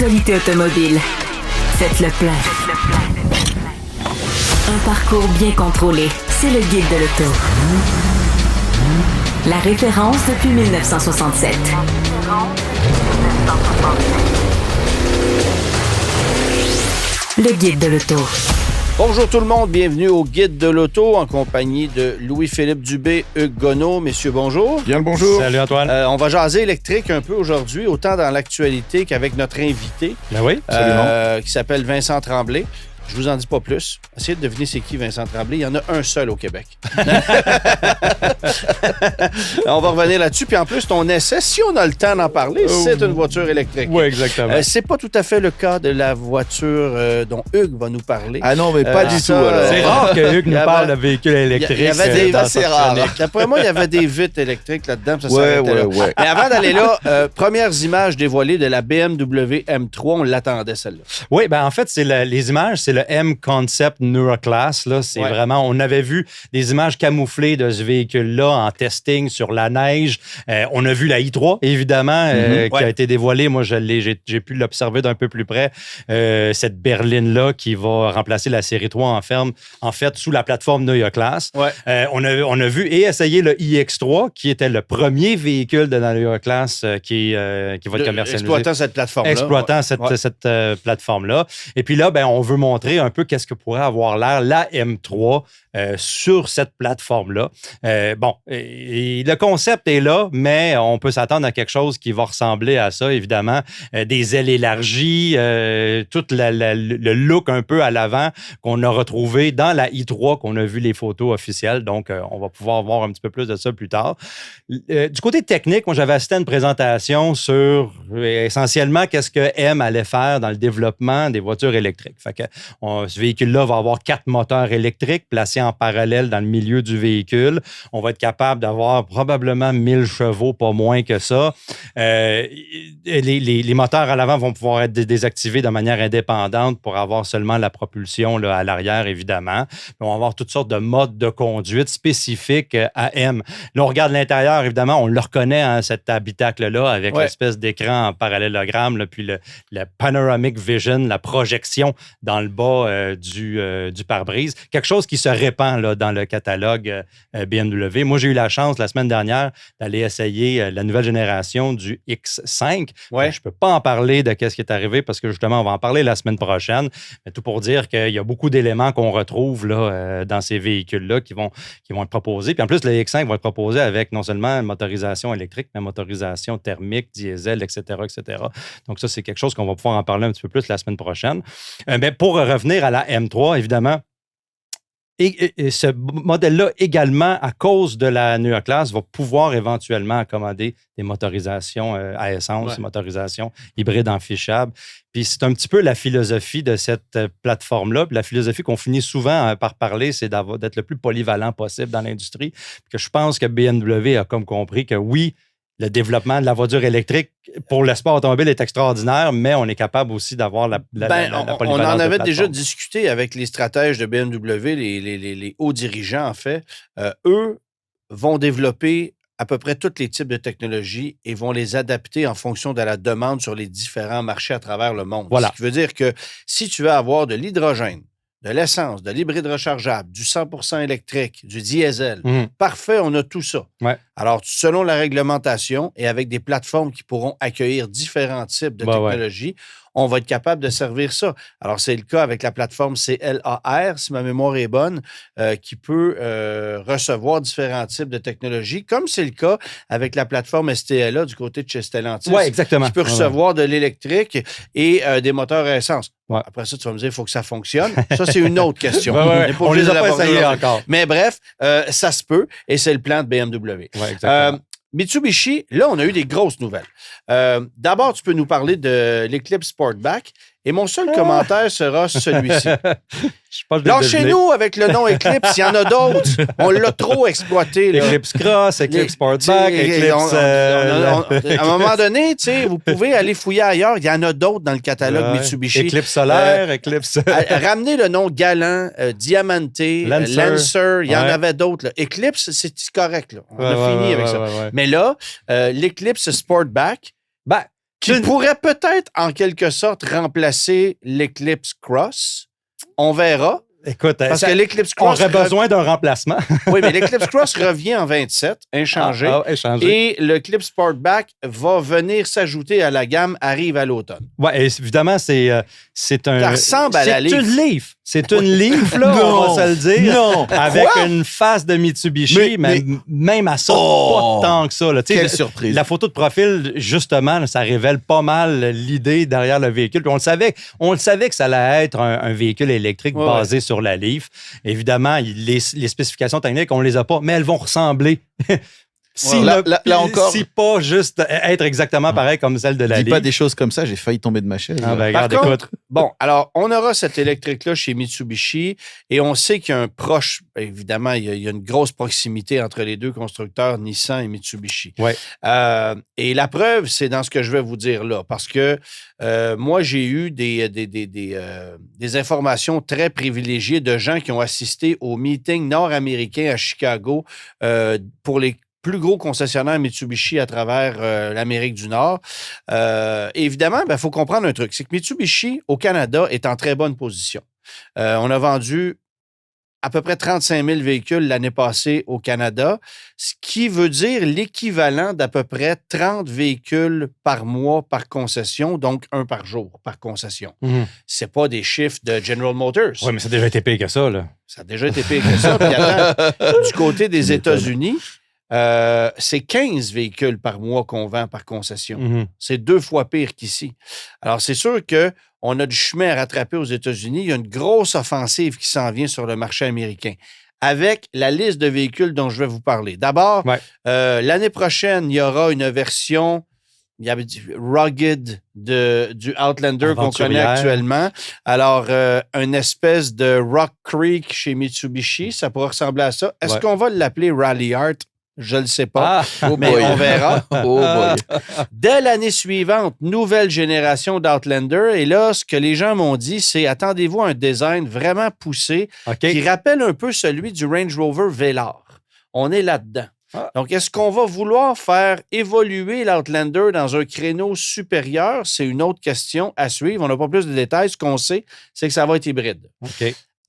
l'actualité automobile. Faites le plein. Un parcours bien contrôlé. C'est le Guide de l'auto. La référence depuis 1967. Le Guide de l'auto. Bonjour tout le monde, bienvenue au Guide de l'auto en compagnie de Louis-Philippe Dubé, Hugues Gonneau. Messieurs, bonjour. Bien le bonjour. Salut Antoine. On va jaser électrique un peu aujourd'hui, autant dans l'actualité qu'avec notre invité. Ben oui, absolument. Qui s'appelle Vincent Tremblay. Je vous en dis pas plus. Essayez de deviner c'est qui Vincent Tremblay. Il y en a un seul au Québec. On va revenir là-dessus. Puis en plus, ton essai, si on a le temps d'en parler, c'est une voiture électrique. Oui, exactement. C'est pas tout à fait le cas de la voiture dont Hugues va nous parler. Ah non, mais pas du tout. Alors. C'est rare que Hugues nous parle de véhicules électriques. Il y avait des assez rare. D'après moi, il y avait des vitres électriques là-dedans. Ça Ouais. Mais avant d'aller là, premières images dévoilées de la BMW M3. On l'attendait, celle-là. Oui, ben en fait, c'est les images, c'est le M-Concept Neuroclass. Là, c'est vraiment, on avait vu des images camouflées de ce véhicule-là en testing sur la neige. On a vu la i3, évidemment, qui a été dévoilée. Moi, j'ai pu l'observer d'un peu plus près. Cette berline-là qui va remplacer la série 3 en fait, sous la plateforme Neuroclass. Ouais. On a vu et essayé le iX3, qui était le premier véhicule de la Neuroclass qui va être commercialisé. Exploitant cette plateforme-là. Cette plateforme-là. Et puis là, ben, on veut montrer un peu qu'est-ce que pourrait avoir l'air la M3 sur cette plateforme-là. Et le concept est là, mais on peut s'attendre à quelque chose qui va ressembler à ça, évidemment. Des ailes élargies, tout le look un peu à l'avant qu'on a retrouvé dans la i3, qu'on a vu les photos officielles. Donc, on va pouvoir voir un petit peu plus de ça plus tard. Du côté technique, moi, j'avais assisté à une présentation sur essentiellement qu'est-ce que M allait faire dans le développement des voitures électriques. Fait que ce véhicule-là va avoir 4 moteurs électriques placés en parallèle dans le milieu du véhicule. On va être capable d'avoir probablement 1000 chevaux, pas moins que ça. Les moteurs à l'avant vont pouvoir être désactivés de manière indépendante pour avoir seulement la propulsion là, à l'arrière, évidemment. On va avoir toutes sortes de modes de conduite spécifiques à M. Là, on regarde l'intérieur, évidemment, on le reconnaît, hein, cet habitacle-là, avec l'espèce d'écran en parallélogramme, là, puis le panoramic vision, la projection dans le bas du pare-brise. Quelque chose qui se répand là, dans le catalogue BMW. Moi, j'ai eu la chance la semaine dernière d'aller essayer la nouvelle génération du X5. Ouais. Je ne peux pas en parler de ce qui est arrivé parce que justement, on va en parler la semaine prochaine. Mais tout pour dire qu'il y a beaucoup d'éléments qu'on retrouve là, dans ces véhicules-là qui vont être proposés. Puis en plus, le X5 va être proposé avec non seulement une motorisation électrique, mais une motorisation thermique, diesel, etc., etc. Donc ça, c'est quelque chose qu'on va pouvoir en parler un petit peu plus la semaine prochaine. Mais pour revenir à la M3, évidemment, et ce modèle-là également, à cause de la Neuroclass, va pouvoir éventuellement accommoder des motorisations à essence, des motorisations hybrides enfichables. Puis c'est un petit peu la philosophie de cette plateforme-là. Puis la philosophie qu'on finit souvent par parler, c'est d'être le plus polyvalent possible dans l'industrie. Puis que je pense que BMW a comme compris que oui, le développement de la voiture électrique pour le sport automobile est extraordinaire, mais on est capable aussi d'avoir la polyvalence. On en avait déjà discuté avec les stratèges de BMW, les hauts dirigeants, en fait. Eux vont développer à peu près tous les types de technologies et vont les adapter en fonction de la demande sur les différents marchés à travers le monde. Voilà. Ce qui veut dire que si tu veux avoir de l'hydrogène, de l'essence, de l'hybride rechargeable, du 100% électrique, du diesel. Parfait, on a tout ça. Ouais. Alors, selon la réglementation et avec des plateformes qui pourront accueillir différents types de technologies, on va être capable de servir ça. Alors, c'est le cas avec la plateforme CLAR, si ma mémoire est bonne, qui peut recevoir différents types de technologies, comme c'est le cas avec la plateforme STLA du côté de chez Stellantis. Oui, exactement. Qui peut recevoir de l'électrique et des moteurs à essence. Ouais. Après ça, tu vas me dire, il faut que ça fonctionne. Ça, c'est une autre question. On les a pas essayés encore. Mais bref, ça se peut et c'est le plan de BMW. Ouais, exactement. Mitsubishi, là, on a eu des grosses nouvelles. D'abord, tu peux nous parler de l'Eclipse Sportback. Et mon seul commentaire sera celui-ci. Lâchez-nous avec le nom Eclipse, il y en a d'autres. On l'a trop exploité. Là. Eclipse Cross, Eclipse Sportback, Eclipse... à un moment donné, vous pouvez aller fouiller ailleurs. Il y en a d'autres dans le catalogue Mitsubishi. Eclipse solaire, Eclipse... Ramenez le nom Galant, Diamante, Lancer, il y en avait d'autres. Là. Eclipse, c'est correct. Là. On a fini avec ça. Mais là, l'Eclipse Sportback, qui pourrait peut-être, en quelque sorte, remplacer l'Eclipse Cross. On verra. Écoute, parce que l'Eclipse Cross... On aurait besoin d'un remplacement. Oui, mais l'Eclipse Cross revient en 27, inchangé. Et le Clip Sportback va venir s'ajouter à la gamme, arrive à l'automne. Oui, évidemment, c'est un... Ça ressemble à la Leaf. C'est une Leaf. C'est une Leaf, là, on va se le dire. Non. Avec une face de Mitsubishi, mais même à ça, pas tant que ça. Là. Quelle surprise. La photo de profil, justement, ça révèle pas mal l'idée derrière le véhicule. Puis on le savait que ça allait être un véhicule électrique basé sur la Leaf. Évidemment, les spécifications techniques, on les a pas, mais elles vont ressembler. Là encore, si pas juste être exactement pareil comme celle de la Leaf. Dis pas des choses comme ça, j'ai failli tomber de ma chaise. Regarde, par contre, bon, alors, on aura cette électrique-là chez Mitsubishi et on sait qu'il y a un proche, évidemment, il y a une grosse proximité entre les deux constructeurs, Nissan et Mitsubishi. Ouais. Et la preuve, c'est dans ce que je vais vous dire là, parce que moi, j'ai eu des informations très privilégiées de gens qui ont assisté au meeting nord-américain à Chicago pour les plus gros concessionnaires Mitsubishi à travers l'Amérique du Nord. Évidemment, il faut comprendre un truc, c'est que Mitsubishi, au Canada, est en très bonne position. On a vendu à peu près 35 000 véhicules l'année passée au Canada, ce qui veut dire l'équivalent d'à peu près 30 véhicules par mois par concession, donc un par jour par concession. C'est pas des chiffres de General Motors. Oui, mais ça a déjà été pire que ça, là. Ça a déjà été pire que ça. Puis attends, du côté des États-Unis, c'est 15 véhicules par mois qu'on vend par concession. C'est 2 fois pire qu'ici. Alors, c'est sûr qu'on a du chemin à rattraper aux États-Unis. Il y a une grosse offensive qui s'en vient sur le marché américain avec la liste de véhicules dont je vais vous parler. D'abord, l'année prochaine, il y aura une version rugged du Outlander qu'on connaît actuellement. Alors, une espèce de Rock Creek chez Mitsubishi, ça pourrait ressembler à ça. Est-ce qu'on va l'appeler Rally Art? Je ne le sais pas, mais on verra. Dès l'année suivante, nouvelle génération d'Outlander. Et là, ce que les gens m'ont dit, c'est attendez-vous à un design vraiment poussé qui rappelle un peu celui du Range Rover Velar. On est là-dedans. Donc, est-ce qu'on va vouloir faire évoluer l'Outlander dans un créneau supérieur? C'est une autre question à suivre. On n'a pas plus de détails. Ce qu'on sait, c'est que ça va être hybride.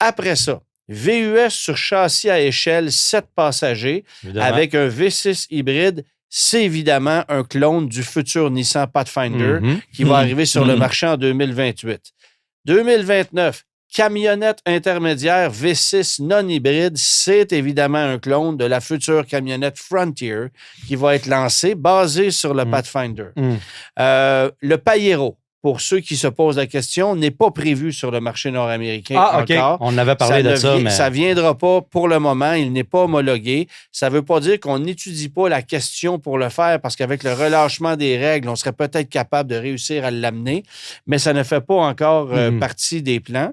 Après ça, VUS sur châssis à échelle 7 passagers avec un V6 hybride, c'est évidemment un clone du futur Nissan Pathfinder qui va arriver sur le marché en 2028. 2029, camionnette intermédiaire V6 non hybride, c'est évidemment un clone de la future camionnette Frontier qui va être lancée, basée sur le Pathfinder. Le Pajero, pour ceux qui se posent la question, n'est pas prévu sur le marché nord-américain encore. On avait parlé de ça, mais... Ça ne viendra pas pour le moment. Il n'est pas homologué. Ça ne veut pas dire qu'on n'étudie pas la question pour le faire, parce qu'avec le relâchement des règles, on serait peut-être capable de réussir à l'amener, mais ça ne fait pas encore partie des plans.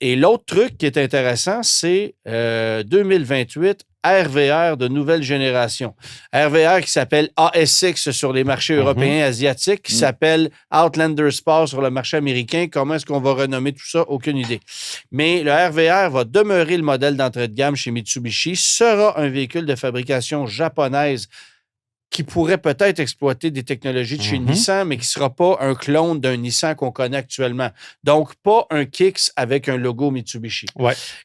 Et l'autre truc qui est intéressant, c'est 2028, RVR de nouvelle génération. RVR qui s'appelle ASX sur les marchés européens et asiatiques, qui s'appelle Outlander Sport sur le marché américain. Comment est-ce qu'on va renommer tout ça? Aucune idée. Mais le RVR va demeurer le modèle d'entrée de gamme chez Mitsubishi, sera un véhicule de fabrication japonaise qui pourrait peut-être exploiter des technologies de chez Nissan, mais qui ne sera pas un clone d'un Nissan qu'on connaît actuellement. Donc, pas un Kicks avec un logo Mitsubishi.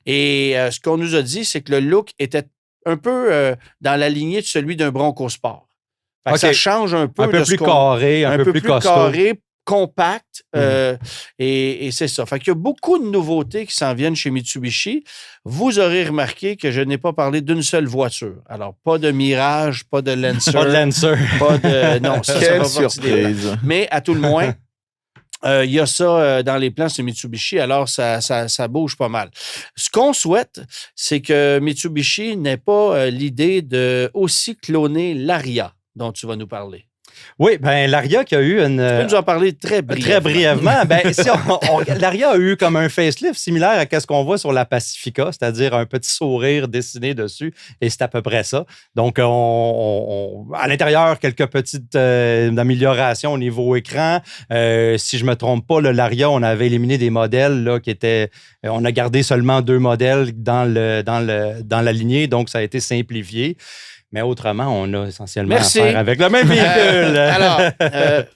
Et ce qu'on nous a dit, c'est que le look était un peu dans la lignée de celui d'un Bronco Sport. Ça change un peu. Un peu plus carré, un peu plus costaud. Carré, compact, et c'est ça. Fait qu'il y a beaucoup de nouveautés qui s'en viennent chez Mitsubishi. Vous aurez remarqué que je n'ai pas parlé d'une seule voiture. Alors, pas de Mirage, pas de Lancer. Pas de Lancer. Pas de... Non, ça Quelle va surprise. Mais à tout le moins, il y a ça dans les plans sur Mitsubishi, alors ça bouge pas mal. Ce qu'on souhaite, c'est que Mitsubishi n'ait pas l'idée de aussi cloner l'Aria dont tu vas nous parler. Oui, bien, l'Aria qui a eu une... Tu peux nous en parler très brièvement. Très brièvement. Bien, si l'Aria a eu comme un facelift similaire à ce qu'on voit sur la Pacifica, c'est-à-dire un petit sourire dessiné dessus, et c'est à peu près ça. Donc, à l'intérieur, quelques petites améliorations au niveau écran. Si je ne me trompe pas, l'Aria, on avait éliminé des modèles là, qui étaient... on a gardé seulement 2 modèles dans la lignée, donc ça a été simplifié. Mais autrement, on a essentiellement affaire avec le même véhicule. Alors,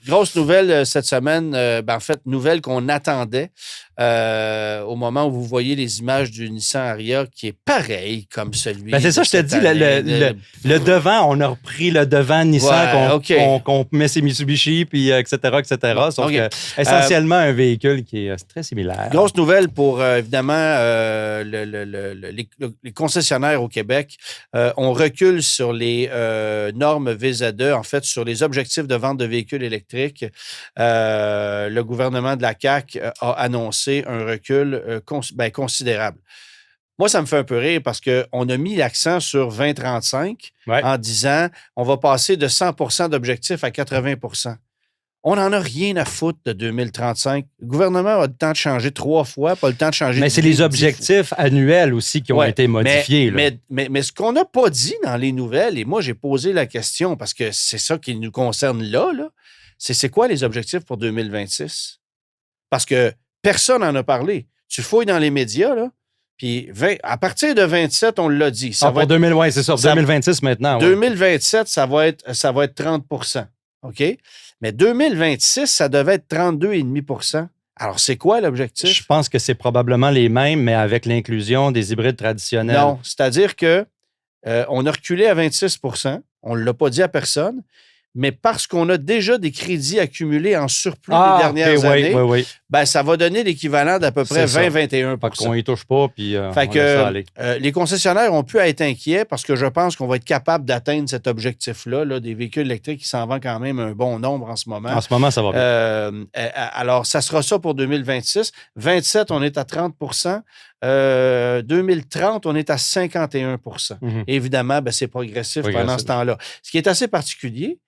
grosse nouvelle cette semaine, en fait, nouvelle qu'on attendait au moment où vous voyez les images du Nissan Ariya qui est pareil comme celui. C'est ça, je te dis, le devant, on a repris le devant Nissan qu'on met ses Mitsubishi, puis etc. Sauf que, essentiellement, un véhicule qui est très similaire. Grosse nouvelle pour, évidemment, les concessionnaires au Québec. On recule sur les normes VZE, en fait, sur les objectifs de vente de véhicules électriques. Le gouvernement de la CAQ a annoncé un recul considérable. Moi, ça me fait un peu rire parce qu'on a mis l'accent sur 2035 en disant on va passer de 100 d'objectifs à 80 %. On n'en a rien à foutre de 2035. Le gouvernement a le temps de changer 3 fois, pas le temps de changer... Mais c'est les objectifs annuels aussi qui ont été modifiés. Mais ce qu'on n'a pas dit dans les nouvelles, et moi, j'ai posé la question parce que c'est ça qui nous concerne là, c'est quoi les objectifs pour 2026? Parce que personne n'en a parlé. Tu fouilles dans les médias, là, puis à partir de 27, on l'a dit. Pour 2026 maintenant. 2027, ça va être 30 %. OK? Mais 2026, ça devait être 32,5 %. Alors, c'est quoi l'objectif? Je pense que c'est probablement les mêmes, mais avec l'inclusion des hybrides traditionnels. Non, c'est-à-dire que on a reculé à 26 %. On ne l'a pas dit à personne. Mais parce qu'on a déjà des crédits accumulés en surplus des dernières années, ça va donner l'équivalent d'à peu près 20-21 %. Qu'on n'y touche pas, puis les concessionnaires ont pu être inquiets parce que je pense qu'on va être capable d'atteindre cet objectif-là, des véhicules électriques qui s'en vendent quand même un bon nombre en ce moment. En ce moment, ça va bien. Alors, ça sera ça pour 2026. 27, on est à 30 %. 2030, on est à 51 %. Évidemment, c'est progressif pendant ce temps-là. Ce qui est assez particulier,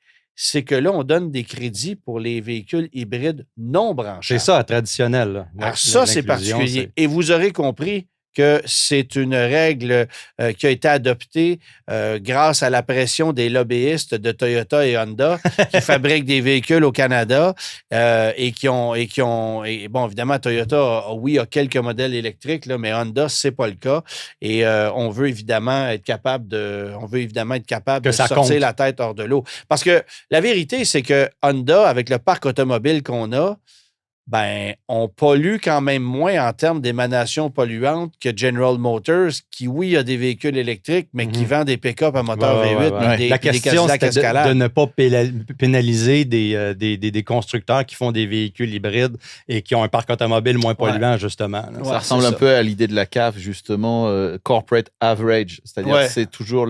c'est que là, on donne des crédits pour les véhicules hybrides non branchables. C'est ça, traditionnel. Alors ça, c'est particulier. Et vous aurez compris que c'est une règle qui a été adoptée grâce à la pression des lobbyistes de Toyota et Honda qui fabriquent des véhicules au Canada et bon, évidemment, Toyota, a quelques modèles électriques, là, mais Honda, c'est pas le cas. Et on veut évidemment être capable de sortir la tête hors de l'eau. Parce que la vérité, c'est que Honda, avec le parc automobile qu'on a, on pollue quand même moins en termes d'émanations polluantes que General Motors, qui, oui, a des véhicules électriques, mais qui vend des pick-up à moteur V8. La question, c'est de ne pas pénaliser des constructeurs qui font des véhicules hybrides et qui ont un parc automobile moins polluant, justement. Ça ressemble un peu à l'idée de la CAF, justement, corporate average. C'est-à-dire que c'est toujours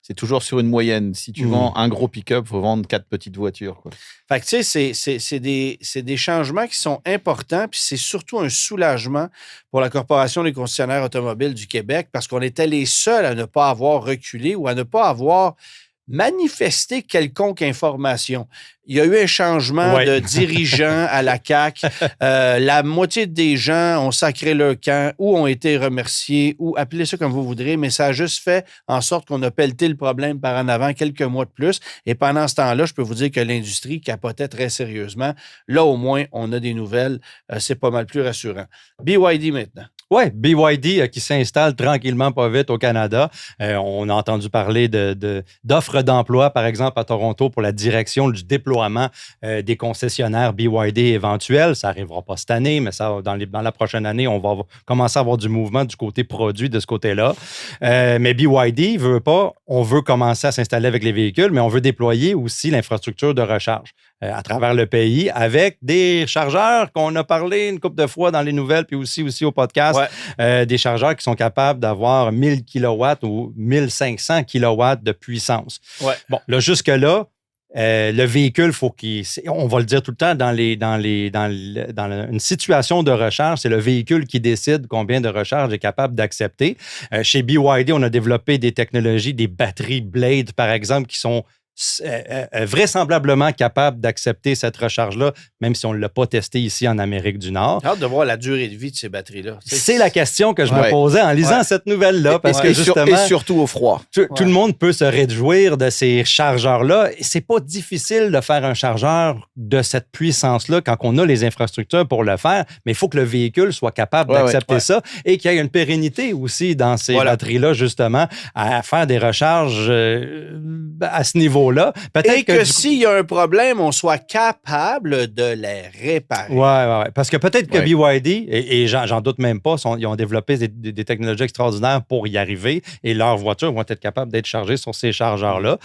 c'est toujours sur une moyenne. Si tu vends un gros pick-up, il faut vendre 4 petites voitures, quoi. Fait que, tu sais, c'est des changements qui sont importants, puis c'est surtout un soulagement pour la Corporation des concessionnaires automobiles du Québec parce qu'on était les seuls à ne pas avoir reculé ou à ne pas avoir manifesté quelconque information. Il y a eu un changement de dirigeants à la CAQ. La moitié des gens ont sacré leur camp ou ont été remerciés ou appelez ça comme vous voudrez, mais ça a juste fait en sorte qu'on a pelleté le problème par en avant quelques mois de plus. Et pendant ce temps-là, je peux vous dire que l'industrie capotait très sérieusement. Là, au moins, on a des nouvelles. C'est pas mal plus rassurant. BYD maintenant. Oui, BYD qui s'installe tranquillement pas vite au Canada. On a entendu parler d'offres d'emploi, par exemple, à Toronto pour la direction du déploiement des concessionnaires BYD éventuels. Ça n'arrivera pas cette année, mais ça, dans la prochaine année, on va commencer à avoir du mouvement du côté produit de ce côté-là. Mais BYD veut pas, on veut commencer à s'installer avec les véhicules, mais on veut déployer aussi l'infrastructure de recharge à travers le pays avec des chargeurs qu'on a parlé une couple de fois dans les nouvelles puis aussi au podcast. Des chargeurs qui sont capables d'avoir 1000 kW ou 1500 kW de puissance. Bon, là, jusque-là, le véhicule, on va le dire tout le temps, dans une situation de recharge, c'est le véhicule qui décide combien de recharge est capable d'accepter. Chez BYD, on a développé des technologies, des batteries Blade, par exemple, qui sont vraisemblablement capable d'accepter cette recharge-là, même si on ne l'a pas testé ici en Amérique du Nord. J'ai hâte de voir la durée de vie de ces batteries-là. C'est la question que je me posais en lisant cette nouvelle-là. Parce que justement, et surtout au froid. Tout le monde peut se réjouir de ces chargeurs-là. C'est pas difficile de faire un chargeur de cette puissance-là quand on a les infrastructures pour le faire, mais il faut que le véhicule soit capable d'accepter ça et qu'il y ait une pérennité aussi dans ces batteries-là, justement, à faire des recharges à ce niveau-là. Peut-être que s'il y a un problème, on soit capable de les réparer. Oui. Parce que peut-être que BYD, et j'en doute même pas, ils ont développé des technologies extraordinaires pour y arriver et leurs voitures vont être capables d'être chargées sur ces chargeurs-là.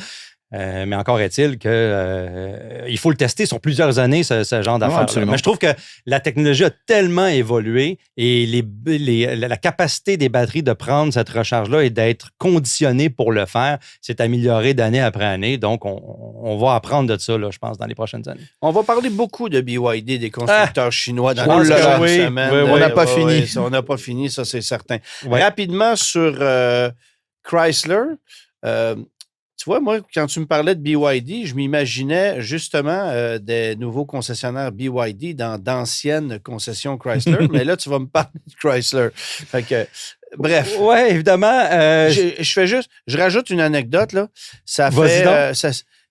Mais encore est-il qu'il faut le tester sur plusieurs années, ce genre d'affaires. Mais je trouve que la technologie a tellement évolué et la capacité des batteries de prendre cette recharge-là et d'être conditionnées pour le faire s'est améliorée d'année après année. Donc, on va apprendre de ça, là, je pense, dans les prochaines années. On va parler beaucoup de BYD, des constructeurs chinois dans les prochaines semaines. On n'a pas fini. On n'a pas fini, ça, c'est certain. Rapidement sur Chrysler. Tu vois, moi, quand tu me parlais de BYD, je m'imaginais justement des nouveaux concessionnaires BYD dans d'anciennes concessions Chrysler. Mais là, tu vas me parler de Chrysler. Fait que, bref. Oui, évidemment. Je rajoute une anecdote, là. Ça fait...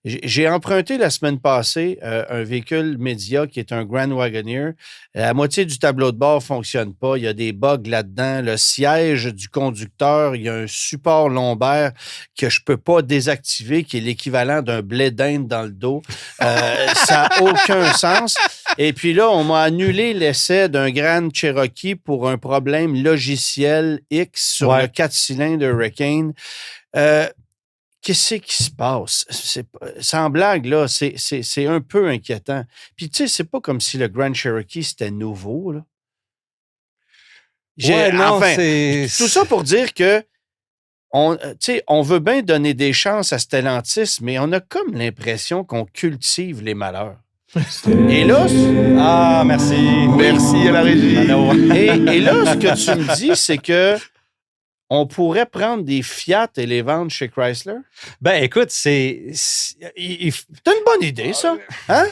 J'ai emprunté la semaine passée un véhicule média qui est un Grand Wagoneer. La moitié du tableau de bord ne fonctionne pas. Il y a des bugs là-dedans. Le siège du conducteur, il y a un support lombaire que je ne peux pas désactiver, qui est l'équivalent d'un blé d'Inde dans le dos. Ça n'a aucun sens. Et puis là, on m'a annulé l'essai d'un Grand Cherokee pour un problème logiciel X sur le 4 cylindres Hurricane. Qu'est-ce qui se passe? Sans blague, là, c'est un peu inquiétant. Puis, tu sais, c'est pas comme si le Grand Cherokee, c'était nouveau, là. Tout ça pour dire que on veut bien donner des chances à Stellantis, mais on a comme l'impression qu'on cultive les malheurs. Et là... Ah, merci. Merci à la régie. Et là, ce que tu me dis, c'est que on pourrait prendre des Fiat et les vendre chez Chrysler? Ben, écoute, c'est une bonne idée, ça. Hein?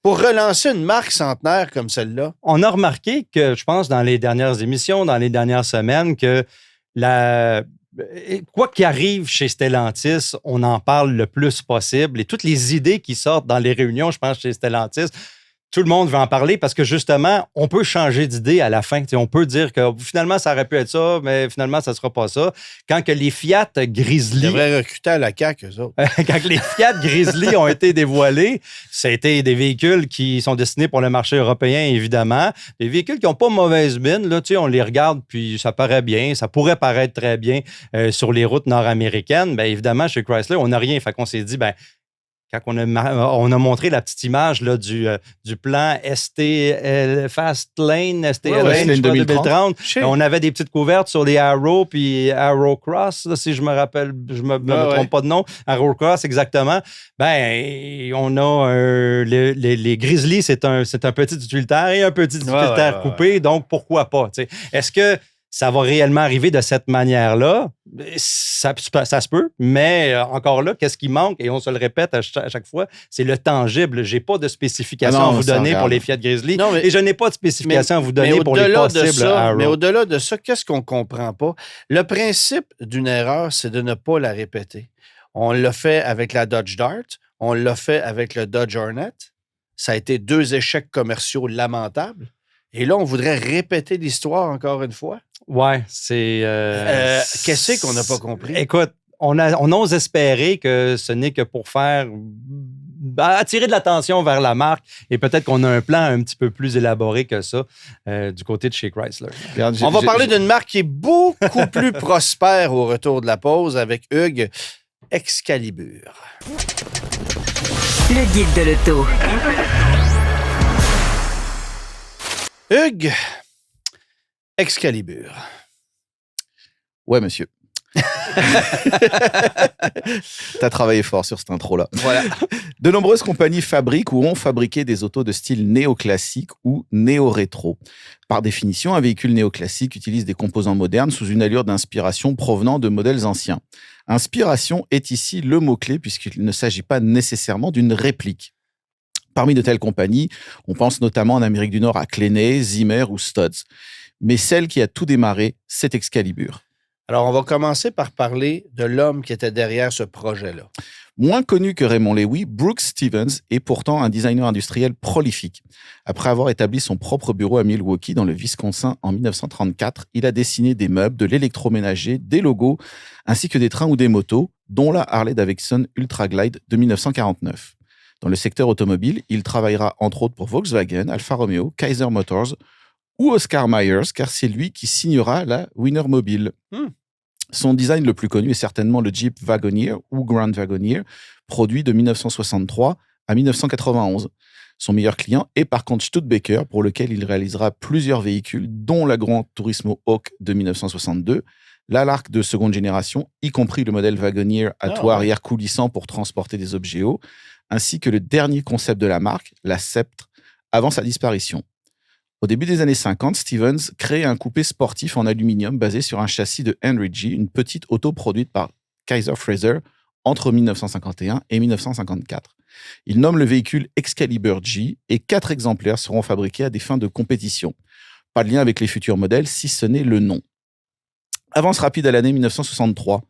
Pour relancer une marque centenaire comme celle-là. On a remarqué que, je pense, dans les dernières émissions, dans les dernières semaines, que quoi qu'il arrive chez Stellantis, on en parle le plus possible. Et toutes les idées qui sortent dans les réunions, je pense, chez Stellantis, tout le monde veut en parler parce que, justement, on peut changer d'idée à la fin. On peut dire que finalement, ça aurait pu être ça, mais finalement, ça ne sera pas ça. Quand que les Fiat Grizzly... Ils devraient recruter à la CAQ, eux autres. Quand les Fiat Grizzly ont été dévoilés, ça a été des véhicules qui sont destinés pour le marché européen, évidemment. Des véhicules qui n'ont pas mauvaise mine. Là, on les regarde, puis ça paraît bien. Ça pourrait paraître très bien sur les routes nord-américaines. Bien, évidemment, chez Chrysler, on n'a rien. Fait qu'on s'est dit, ben quand on a montré la petite image là, du plan Fast Lane, Lane 2030, on avait des petites couvertes sur les Arrow puis Arrow Cross, là, si je me rappelle, je me trompe pas de nom, Arrow Cross exactement. Ben, on a les Grizzly, c'est un petit utilitaire et un petit utilitaire coupé, donc pourquoi pas? T'sais. Est-ce que ça va réellement arriver de cette manière-là? Ça se peut, mais encore là, qu'est-ce qui manque? Et on se le répète à chaque fois, c'est le tangible. Je n'ai pas de spécification à vous donner pour les Fiat Grizzly et je n'ai pas de spécification à vous donner pour les possibles Arrow. Mais au-delà de ça, qu'est-ce qu'on ne comprend pas? Le principe d'une erreur, c'est de ne pas la répéter. On l'a fait avec la Dodge Dart, on l'a fait avec le Dodge Hornet. Ça a été 2 échecs commerciaux lamentables. Et là, on voudrait répéter l'histoire encore une fois? Ouais, c'est... Qu'est-ce qu'on n'a pas compris? Écoute, on ose espérer que ce n'est que pour faire... attirer de l'attention vers la marque et peut-être qu'on a un plan un petit peu plus élaboré que ça du côté de chez Chrysler. On va parler d'une marque qui est beaucoup plus prospère au retour de la pause avec Hugues, Excalibur. Le guide de l'auto. Hugues, Excalibur. Ouais, monsieur. T'as travaillé fort sur cette intro-là. Voilà. De nombreuses compagnies fabriquent ou ont fabriqué des autos de style néoclassique ou néo-rétro. Par définition, un véhicule néoclassique utilise des composants modernes sous une allure d'inspiration provenant de modèles anciens. Inspiration est ici le mot-clé puisqu'il ne s'agit pas nécessairement d'une réplique. Parmi de telles compagnies, on pense notamment en Amérique du Nord à Cleney, Zimmer ou Stodz. Mais celle qui a tout démarré, c'est Excalibur. Alors, on va commencer par parler de l'homme qui était derrière ce projet-là. Moins connu que Raymond Loewy, Brooks Stevens est pourtant un designer industriel prolifique. Après avoir établi son propre bureau à Milwaukee, dans le Wisconsin, en 1934, il a dessiné des meubles, de l'électroménager, des logos, ainsi que des trains ou des motos, dont la Harley-Davidson Ultra Glide de 1949. Dans le secteur automobile, il travaillera entre autres pour Volkswagen, Alfa Romeo, Kaiser Motors ou Oscar Myers, car c'est lui qui signera la Wienermobile. Son design le plus connu est certainement le Jeep Wagoneer ou Grand Wagoneer, produit de 1963 à 1991. Son meilleur client est par contre Studebaker, pour lequel il réalisera plusieurs véhicules, dont la Gran Turismo Hawk de 1962, la Lark de seconde génération, y compris le modèle Wagoneer à toit arrière coulissant pour transporter des objets hauts, ainsi que le dernier concept de la marque, la Sceptre, avant sa disparition. Au début des années 50, Stevens crée un coupé sportif en aluminium basé sur un châssis de Henry G, une petite auto produite par Kaiser Frazer entre 1951 et 1954. Il nomme le véhicule Excalibur G et 4 exemplaires seront fabriqués à des fins de compétition. Pas de lien avec les futurs modèles, si ce n'est le nom. Avance rapide à l'année 1963.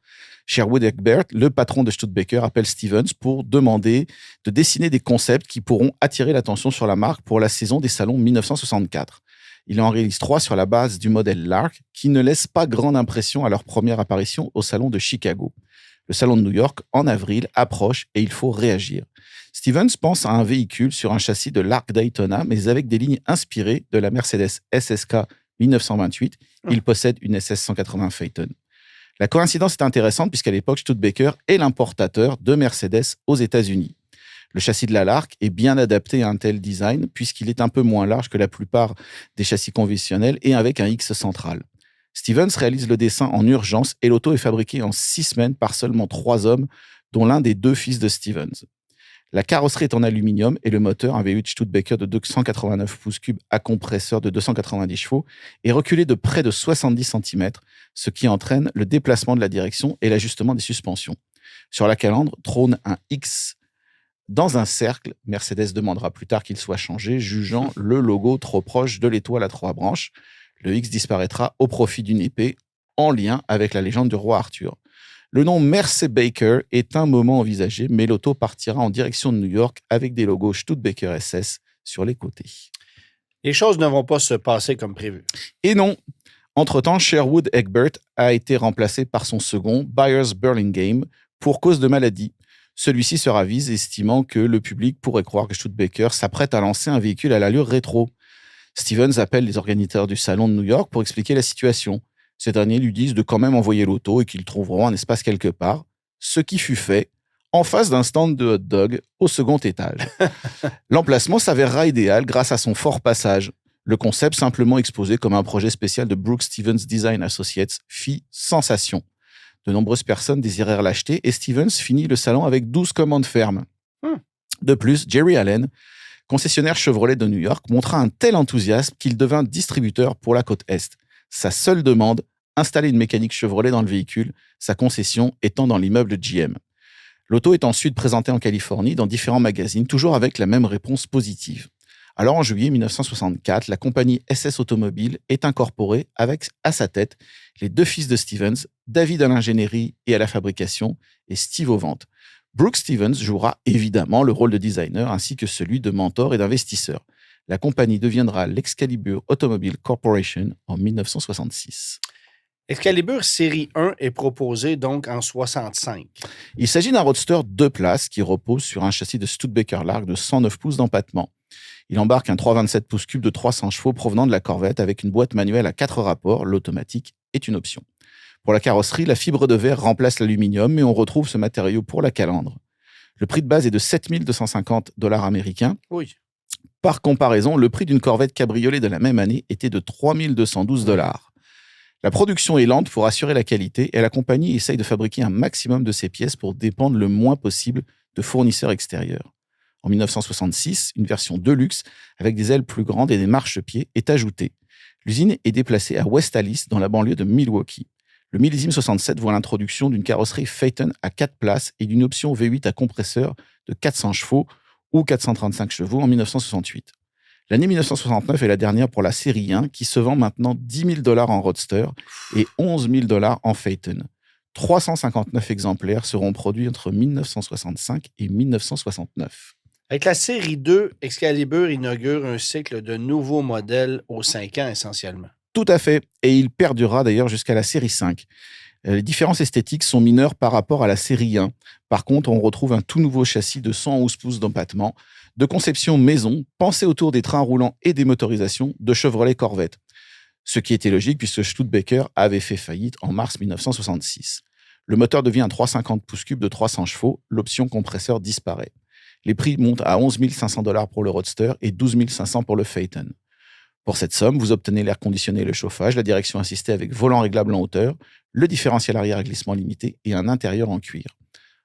Sherwood Egbert, le patron de Studebaker, appelle Stevens pour demander de dessiner des concepts qui pourront attirer l'attention sur la marque pour la saison des salons 1964. Il en réalise 3 sur la base du modèle Lark, qui ne laisse pas grande impression à leur première apparition au salon de Chicago. Le salon de New York, en avril, approche et il faut réagir. Stevens pense à un véhicule sur un châssis de Lark Daytona, mais avec des lignes inspirées de la Mercedes SSK 1928. Il possède une SS 180 Phaeton. La coïncidence est intéressante puisqu'à l'époque, Studebaker est l'importateur de Mercedes aux États-Unis. Le châssis de la Lark est bien adapté à un tel design puisqu'il est un peu moins large que la plupart des châssis conventionnels et avec un X central. Stevens réalise le dessin en urgence et l'auto est fabriquée en 6 semaines par seulement 3 hommes, dont l'un des 2 fils de Stevens. La carrosserie est en aluminium et le moteur, un V8 Studebaker de 289 pouces cubes à compresseur de 290 chevaux, est reculé de près de 70 cm, ce qui entraîne le déplacement de la direction et l'ajustement des suspensions. Sur la calandre trône un X dans un cercle. Mercedes demandera plus tard qu'il soit changé, jugeant le logo trop proche de l'étoile à 3 branches. Le X disparaîtra au profit d'une épée en lien avec la légende du roi Arthur. Le nom Mercedes-Baker est un moment envisagé, mais l'auto partira en direction de New York avec des logos Studebaker SS sur les côtés. Les choses ne vont pas se passer comme prévu. Et non. Entre-temps, Sherwood Egbert a été remplacé par son second, Byers Burlingame, pour cause de maladie. Celui-ci se ravise, estimant que le public pourrait croire que Studebaker s'apprête à lancer un véhicule à l'allure rétro. Stevens appelle les organisateurs du salon de New York pour expliquer la situation. Ces derniers lui disent de quand même envoyer l'auto et qu'ils trouveront un espace quelque part, ce qui fut fait en face d'un stand de hot-dog au second étage. L'emplacement s'avérera idéal grâce à son fort passage. Le concept, simplement exposé comme un projet spécial de Brooks Stevens Design Associates, fit sensation. De nombreuses personnes désirèrent l'acheter et Stevens finit le salon avec 12 commandes fermes. De plus, Jerry Allen, concessionnaire Chevrolet de New York, montra un tel enthousiasme qu'il devint distributeur pour la côte Est. Sa seule demande, installer une mécanique Chevrolet dans le véhicule, sa concession étant dans l'immeuble GM. L'auto est ensuite présentée en Californie dans différents magazines, toujours avec la même réponse positive. Alors en juillet 1964, la compagnie SS Automobile est incorporée avec à sa tête les 2 fils de Stevens, David à l'ingénierie et à la fabrication et Steve aux ventes. Brooks Stevens jouera évidemment le rôle de designer ainsi que celui de mentor et d'investisseur. La compagnie deviendra l'Excalibur Automobile Corporation en 1966. Excalibur Série 1 est proposé donc en 65. Il s'agit d'un roadster 2 places qui repose sur un châssis de Studebaker Lark de 109 pouces d'empattement. Il embarque un 327 pouces cubes de 300 chevaux provenant de la Corvette avec une boîte manuelle à 4 rapports. L'automatique est une option. Pour la carrosserie, la fibre de verre remplace l'aluminium, mais on retrouve ce matériau pour la calandre. Le prix de base est de 7 250 $ américains. Oui. Par comparaison, le prix d'une Corvette cabriolet de la même année était de 3 212 $. La production est lente pour assurer la qualité et la compagnie essaye de fabriquer un maximum de ses pièces pour dépendre le moins possible de fournisseurs extérieurs. En 1966, une version Deluxe avec des ailes plus grandes et des marchepieds est ajoutée. L'usine est déplacée à West Allis, dans la banlieue de Milwaukee. Le millésime 67 voit l'introduction d'une carrosserie Phaeton à 4 places et d'une option V8 à compresseur de 400 chevaux ou 435 chevaux en 1968. L'année 1969 est la dernière pour la série 1 qui se vend maintenant $10 000 en Roadster et $11 000 en Phaeton. 359 exemplaires seront produits entre 1965 et 1969. Avec la série 2, Excalibur inaugure un cycle de nouveaux modèles aux 5 ans essentiellement. Tout à fait, et il perdurera d'ailleurs jusqu'à la série 5. Les différences esthétiques sont mineures par rapport à la série 1. Par contre, on retrouve un tout nouveau châssis de 111 pouces d'empattement, de conception maison, pensé autour des trains roulants et des motorisations de Chevrolet Corvette. Ce qui était logique puisque Studebaker avait fait faillite en mars 1966. Le moteur devient un 350 pouces cubes de 300 chevaux, l'option compresseur disparaît. Les prix montent à $11 500 pour le Roadster et $12 500 pour le Phaeton. Pour cette somme, vous obtenez l'air conditionné et le chauffage, la direction assistée avec volant réglable en hauteur, le différentiel arrière à glissement limité et un intérieur en cuir.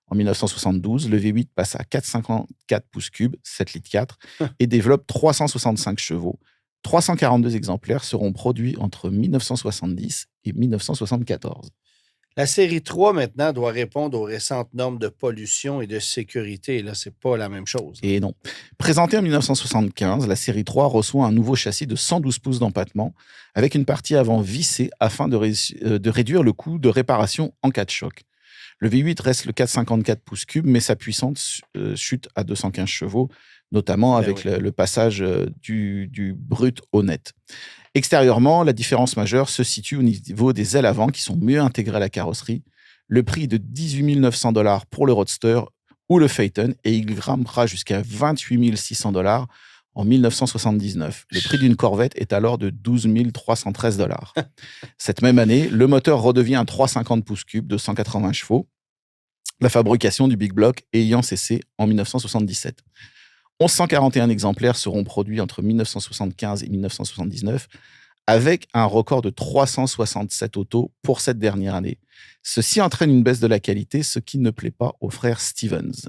En 1972, le V8 passe à 454 pouces cubes, 7 litres 4, et développe 365 chevaux. 342 exemplaires seront produits entre 1970 et 1974. La série 3, maintenant, doit répondre aux récentes normes de pollution et de sécurité. Et là, c'est pas la même chose. Et non. Présentée en 1975, la série 3 reçoit un nouveau châssis de 112 pouces d'empattement avec une partie avant vissée afin de réduire le coût de réparation en cas de choc. Le V8 reste le 454 pouces cubes, mais sa puissance chute à 215 chevaux, notamment avec le passage du brut au net. Extérieurement, la différence majeure se situe au niveau des ailes avant qui sont mieux intégrées à la carrosserie. Le prix est de $18 900 pour le Roadster ou le Phaeton et il grimpera jusqu'à $28 600 en 1979. Le prix d'une Corvette est alors de $12 313. Cette même année, le moteur redevient un 350 pouces cubes de 180 chevaux, la fabrication du Big Block ayant cessé en 1977. 1141 exemplaires seront produits entre 1975 et 1979, avec un record de 367 autos pour cette dernière année. Ceci entraîne une baisse de la qualité, ce qui ne plaît pas aux frères Stevens.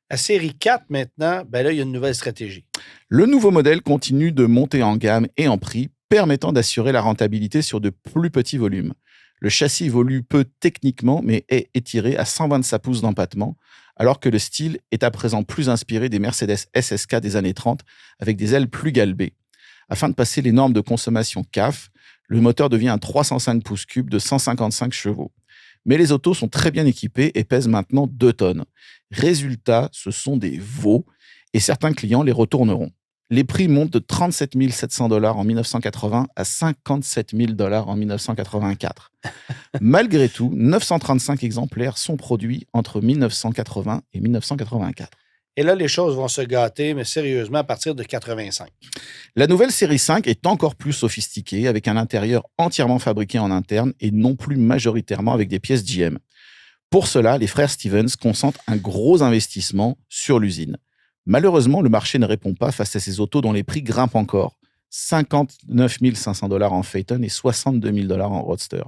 La série 4, maintenant, là, il y a une nouvelle stratégie. Le nouveau modèle continue de monter en gamme et en prix, permettant d'assurer la rentabilité sur de plus petits volumes. Le châssis évolue peu techniquement, mais est étiré à 125 pouces d'empattement, alors que le style est à présent plus inspiré des Mercedes SSK des années 30, avec des ailes plus galbées. Afin de passer les normes de consommation CAF, le moteur devient un 305 pouces cubes de 155 chevaux. Mais les autos sont très bien équipées et pèsent maintenant 2 tonnes. Résultat, ce sont des veaux et certains clients les retourneront. Les prix montent de $37 700 en 1980 à $57 000 en 1984. Malgré tout, 935 exemplaires sont produits entre 1980 et 1984. Et là, les choses vont se gâter, mais sérieusement, à partir de 85. La nouvelle série 5 est encore plus sophistiquée, avec un intérieur entièrement fabriqué en interne et non plus majoritairement avec des pièces GM. Pour cela, les frères Stevens consentent un gros investissement sur l'usine. Malheureusement, le marché ne répond pas face à ces autos dont les prix grimpent encore. $59 500 en Phaeton et $62 000 en Roadster.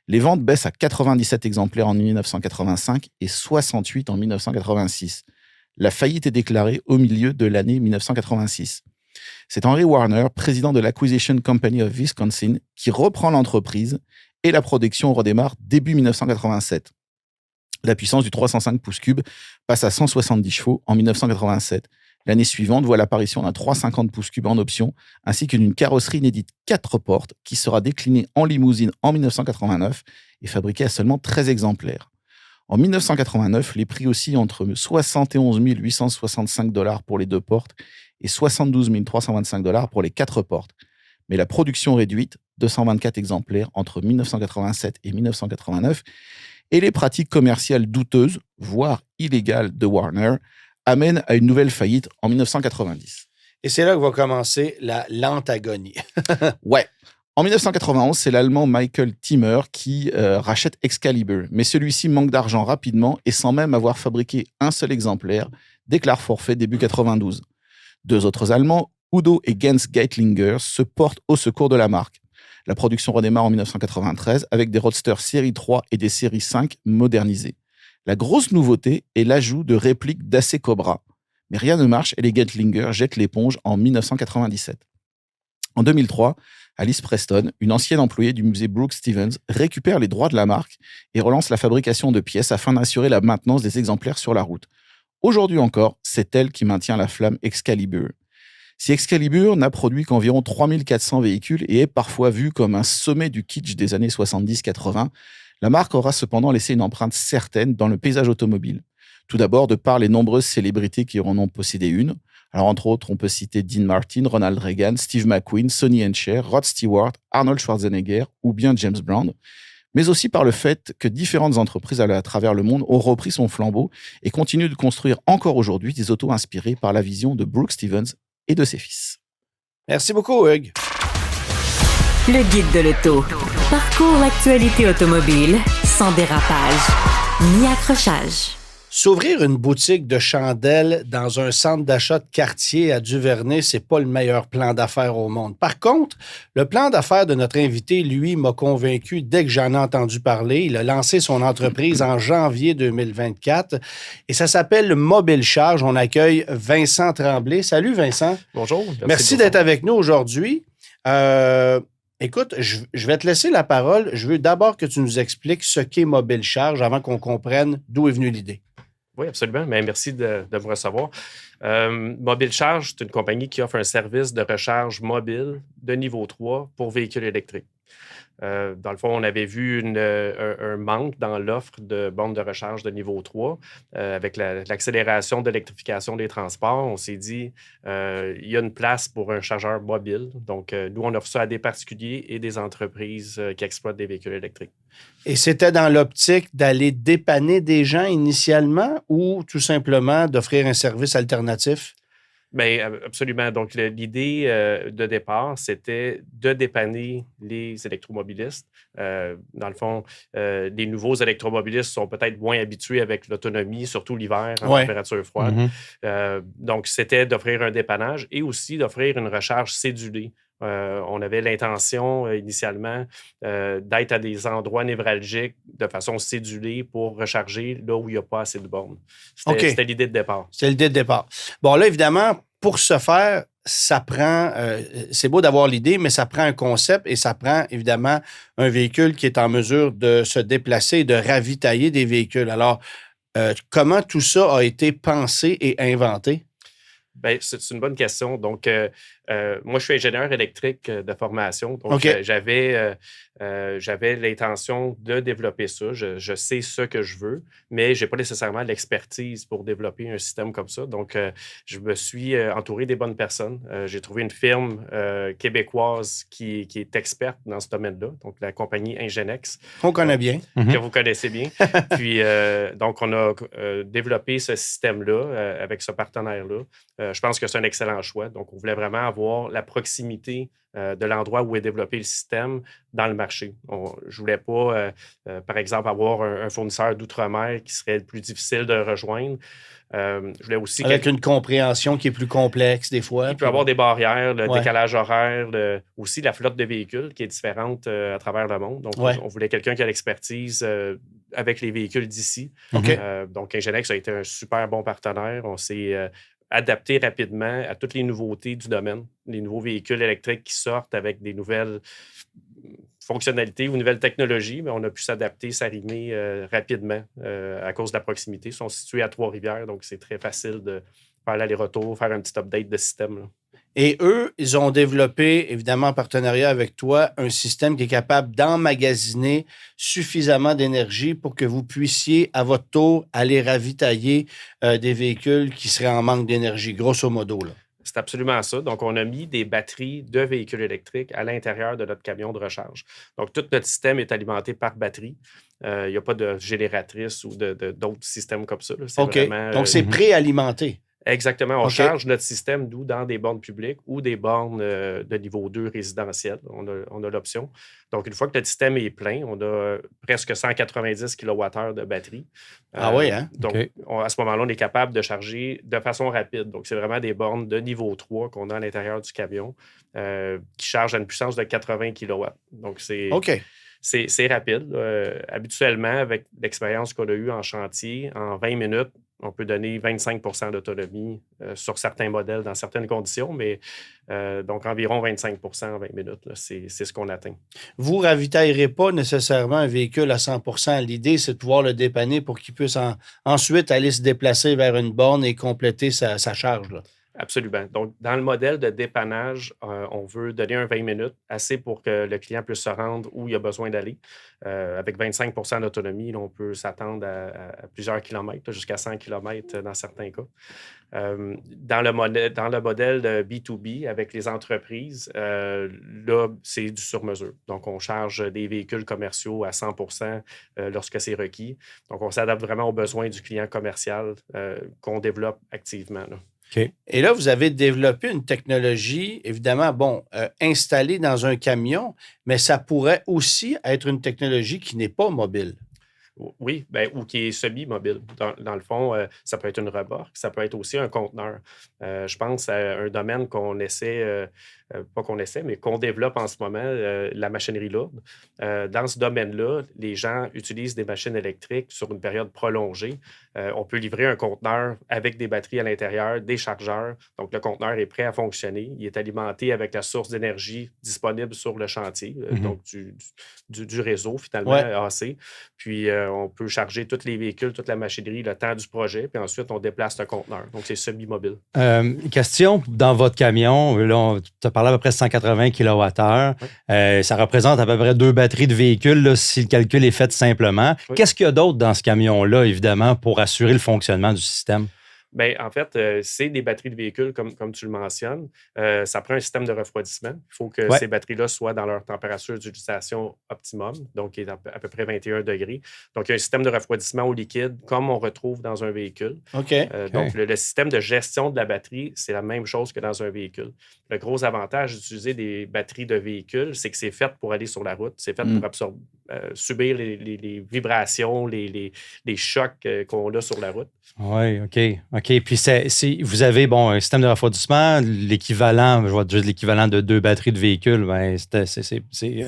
Les ventes baissent à 97 exemplaires en 1985 et 68 en 1986. La faillite est déclarée au milieu de l'année 1986. C'est Henry Warner, président de l'Acquisition Company of Wisconsin, qui reprend l'entreprise et la production redémarre début 1987. La puissance du 305 pouces cubes passe à 170 chevaux en 1987. L'année suivante voit l'apparition d'un 350 pouces cubes en option, ainsi que d'une carrosserie inédite 4 portes qui sera déclinée en limousine en 1989 et fabriquée à seulement 13 exemplaires. En 1989, les prix oscillent entre $71 865 pour les 2 portes et $72 325 pour les 4 portes. Mais la production réduite, 224 exemplaires entre 1987 et 1989, et les pratiques commerciales douteuses, voire illégales de Warner, amènent à une nouvelle faillite en 1990. Et c'est là que va commencer la lente agonie. Ouais. En 1991, c'est l'Allemand Michael Timmer qui rachète Excalibur, mais celui-ci manque d'argent rapidement et sans même avoir fabriqué un seul exemplaire, déclare forfait début 92. 2 autres Allemands, Udo et Gens Geitlinger, se portent au secours de la marque. La production redémarre en 1993 avec des Roadsters série 3 et des séries 5 modernisées. La grosse nouveauté est l'ajout de répliques d'AC Cobra. Mais rien ne marche et les Gatlinger jettent l'éponge en 1997. En 2003, Alice Preston, une ancienne employée du musée Brooks Stevens, récupère les droits de la marque et relance la fabrication de pièces afin d'assurer la maintenance des exemplaires sur la route. Aujourd'hui encore, c'est elle qui maintient la flamme Excalibur. Si Excalibur n'a produit qu'environ 3400 véhicules et est parfois vu comme un sommet du kitsch des années 70-80, la marque aura cependant laissé une empreinte certaine dans le paysage automobile. Tout d'abord, de par les nombreuses célébrités qui en ont possédé une. Alors, entre autres, on peut citer Dean Martin, Ronald Reagan, Steve McQueen, Sonny and Cher, Rod Stewart, Arnold Schwarzenegger ou bien James Brown. Mais aussi par le fait que différentes entreprises à travers le monde ont repris son flambeau et continuent de construire encore aujourd'hui des autos inspirées par la vision de Brooks Stevens et de ses fils. Merci beaucoup, Hugues. Le guide de l'auto. Parcours l'actualité automobile sans dérapage ni accrochage. S'ouvrir une boutique de chandelles dans un centre d'achat de quartier à Duvernay, c'est pas le meilleur plan d'affaires au monde. Par contre, le plan d'affaires de notre invité, lui, m'a convaincu dès que j'en ai entendu parler. Il a lancé son entreprise en janvier 2024 et ça s'appelle Mobile Charge. On accueille Vincent Tremblay. Salut Vincent. Bonjour. Merci d'être avec nous aujourd'hui. Écoute, je vais te laisser la parole. Je veux d'abord que tu nous expliques ce qu'est Mobile Charge avant qu'on comprenne d'où est venue l'idée. Oui, absolument. Mais merci de me recevoir. Mobile Charge, c'est une compagnie qui offre un service de recharge mobile de niveau 3 pour véhicules électriques. Dans le fond, on avait vu un manque dans l'offre de bornes de recharge de niveau 3. Avec l'accélération de l'électrification des transports, on s'est dit il y a une place pour un chargeur mobile. Donc, nous, on offre ça à des particuliers et des entreprises qui exploitent des véhicules électriques. Et c'était dans l'optique d'aller dépanner des gens initialement ou tout simplement d'offrir un service alternatif? Bien, absolument. Donc, l'idée de départ, c'était de dépanner les électromobilistes. Dans le fond, les nouveaux électromobilistes sont peut-être moins habitués avec l'autonomie, surtout l'hiver en température froide. Donc, c'était d'offrir un dépannage et aussi d'offrir une recharge cédulée. On avait l'intention initialement d'être à des endroits névralgiques de façon cédulée pour recharger là où il n'y a pas assez de bornes. C'était l'idée de départ. C'était l'idée de départ. Bon, là, évidemment, pour ce faire, ça prend, c'est beau d'avoir l'idée, mais ça prend un concept et ça prend évidemment un véhicule qui est en mesure de se déplacer et de ravitailler des véhicules. Alors, comment tout ça a été pensé et inventé? Bien, c'est une bonne question. Donc, moi, je suis ingénieur électrique de formation. Donc, j'avais l'intention de développer ça. Je sais ce que je veux, mais je n'ai pas nécessairement l'expertise pour développer un système comme ça. Donc, je me suis entouré des bonnes personnes. J'ai trouvé une firme québécoise qui est experte dans ce domaine-là, donc la compagnie Ingenex. On connaît bien. Que vous connaissez bien. Puis, donc, on a développé ce système-là avec ce partenaire-là. Je pense que c'est un excellent choix. Donc, on voulait vraiment avoir la proximité de l'endroit où est développé le système dans le marché. Je ne voulais pas, par exemple, avoir un fournisseur d'outre-mer qui serait plus difficile de rejoindre. Je voulais aussi avec une compréhension qui est plus complexe des fois. Il peut y avoir des barrières, le décalage horaire, aussi la flotte de véhicules qui est différente à travers le monde. Donc, on voulait quelqu'un qui a l'expertise avec les véhicules d'ici. Donc, Ingenex a été un super bon partenaire. On s'est adapté rapidement à toutes les nouveautés du domaine, les nouveaux véhicules électriques qui sortent avec des nouvelles fonctionnalités ou nouvelles technologies, mais on a pu s'adapter, s'arrimer rapidement à cause de la proximité. Ils sont situés à Trois-Rivières, donc c'est très facile de faire l'aller-retour, faire un petit update de système, là. Et eux, ils ont développé, évidemment en partenariat avec toi, un système qui est capable d'emmagasiner suffisamment d'énergie pour que vous puissiez, à votre tour, aller ravitailler des véhicules qui seraient en manque d'énergie, grosso modo, là. C'est absolument ça. Donc, on a mis des batteries de véhicules électriques à l'intérieur de notre camion de recharge. Donc, tout notre système est alimenté par batterie. Il n'y a pas de génératrice ou d'autres systèmes comme ça, là. C'est vraiment, donc, c'est préalimenté. Exactement. On charge notre système, nous, dans des bornes publiques ou des bornes de niveau 2 résidentielles. On a l'option. Donc, une fois que notre système est plein, on a presque 190 kWh de batterie. Oui, hein? Donc, à ce moment-là, on est capable de charger de façon rapide. Donc, c'est vraiment des bornes de niveau 3 qu'on a à l'intérieur du camion qui chargent à une puissance de 80 kW. Donc, c'est rapide. Habituellement, avec l'expérience qu'on a eue en chantier, en 20 minutes, on peut donner 25 d'autonomie sur certains modèles dans certaines conditions, mais donc environ 25 en 20 minutes, là, c'est ce qu'on atteint. Vous ne ravitaillerez pas nécessairement un véhicule à 100 %. L'idée, c'est de pouvoir le dépanner pour qu'il puisse ensuite aller se déplacer vers une borne et compléter sa charge, là. Absolument. Donc, dans le modèle de dépannage, on veut donner un 20 minutes, assez pour que le client puisse se rendre où il a besoin d'aller. Avec 25 d'autonomie, là, on peut s'attendre à plusieurs kilomètres, jusqu'à 100 km dans certains cas. Dans le modèle de B2B avec les entreprises, là, c'est du sur-mesure. Donc, on charge des véhicules commerciaux à 100 lorsque c'est requis. Donc, on s'adapte vraiment aux besoins du client commercial qu'on développe activement, là. Okay. Et là, vous avez développé une technologie, évidemment, installée dans un camion, mais ça pourrait aussi être une technologie qui n'est pas mobile. Oui, ou qui est semi-mobile. Dans le fond, ça peut être une remorque, ça peut être aussi un conteneur. Je pense à un domaine qu'on essaie, pas qu'on essaie, mais qu'on développe en ce moment, la machinerie lourde. Dans ce domaine-là, les gens utilisent des machines électriques sur une période prolongée. On peut livrer un conteneur avec des batteries à l'intérieur, des chargeurs. Donc, le conteneur est prêt à fonctionner. Il est alimenté avec la source d'énergie disponible sur le chantier, donc du réseau, finalement, AC. Puis, on peut charger tous les véhicules, toute la machinerie, le temps du projet, puis ensuite, on déplace le conteneur. Donc, c'est semi-mobile. Question, dans votre camion, là, tu as parlé à peu près de 180 kWh. Oui. Ça représente à peu près 2 batteries de véhicules, là, si le calcul est fait simplement. Oui. Qu'est-ce qu'il y a d'autre dans ce camion-là, évidemment, pour assurer le fonctionnement du système? Bien, en fait, c'est des batteries de véhicules, comme tu le mentionnes. Ça prend un système de refroidissement. Il faut que ces batteries-là soient dans leur température d'utilisation optimum, donc qui est à peu près 21 degrés. Donc, il y a un système de refroidissement au liquide, comme on retrouve dans un véhicule. Donc, le système de gestion de la batterie, c'est la même chose que dans un véhicule. Le gros avantage d'utiliser des batteries de véhicules, c'est que c'est fait pour aller sur la route. C'est fait pour subir les vibrations, les chocs qu'on a sur la route. Oui, OK. Puis vous avez un système de refroidissement, l'équivalent, je vais dire l'équivalent de 2 batteries de véhicules, c'est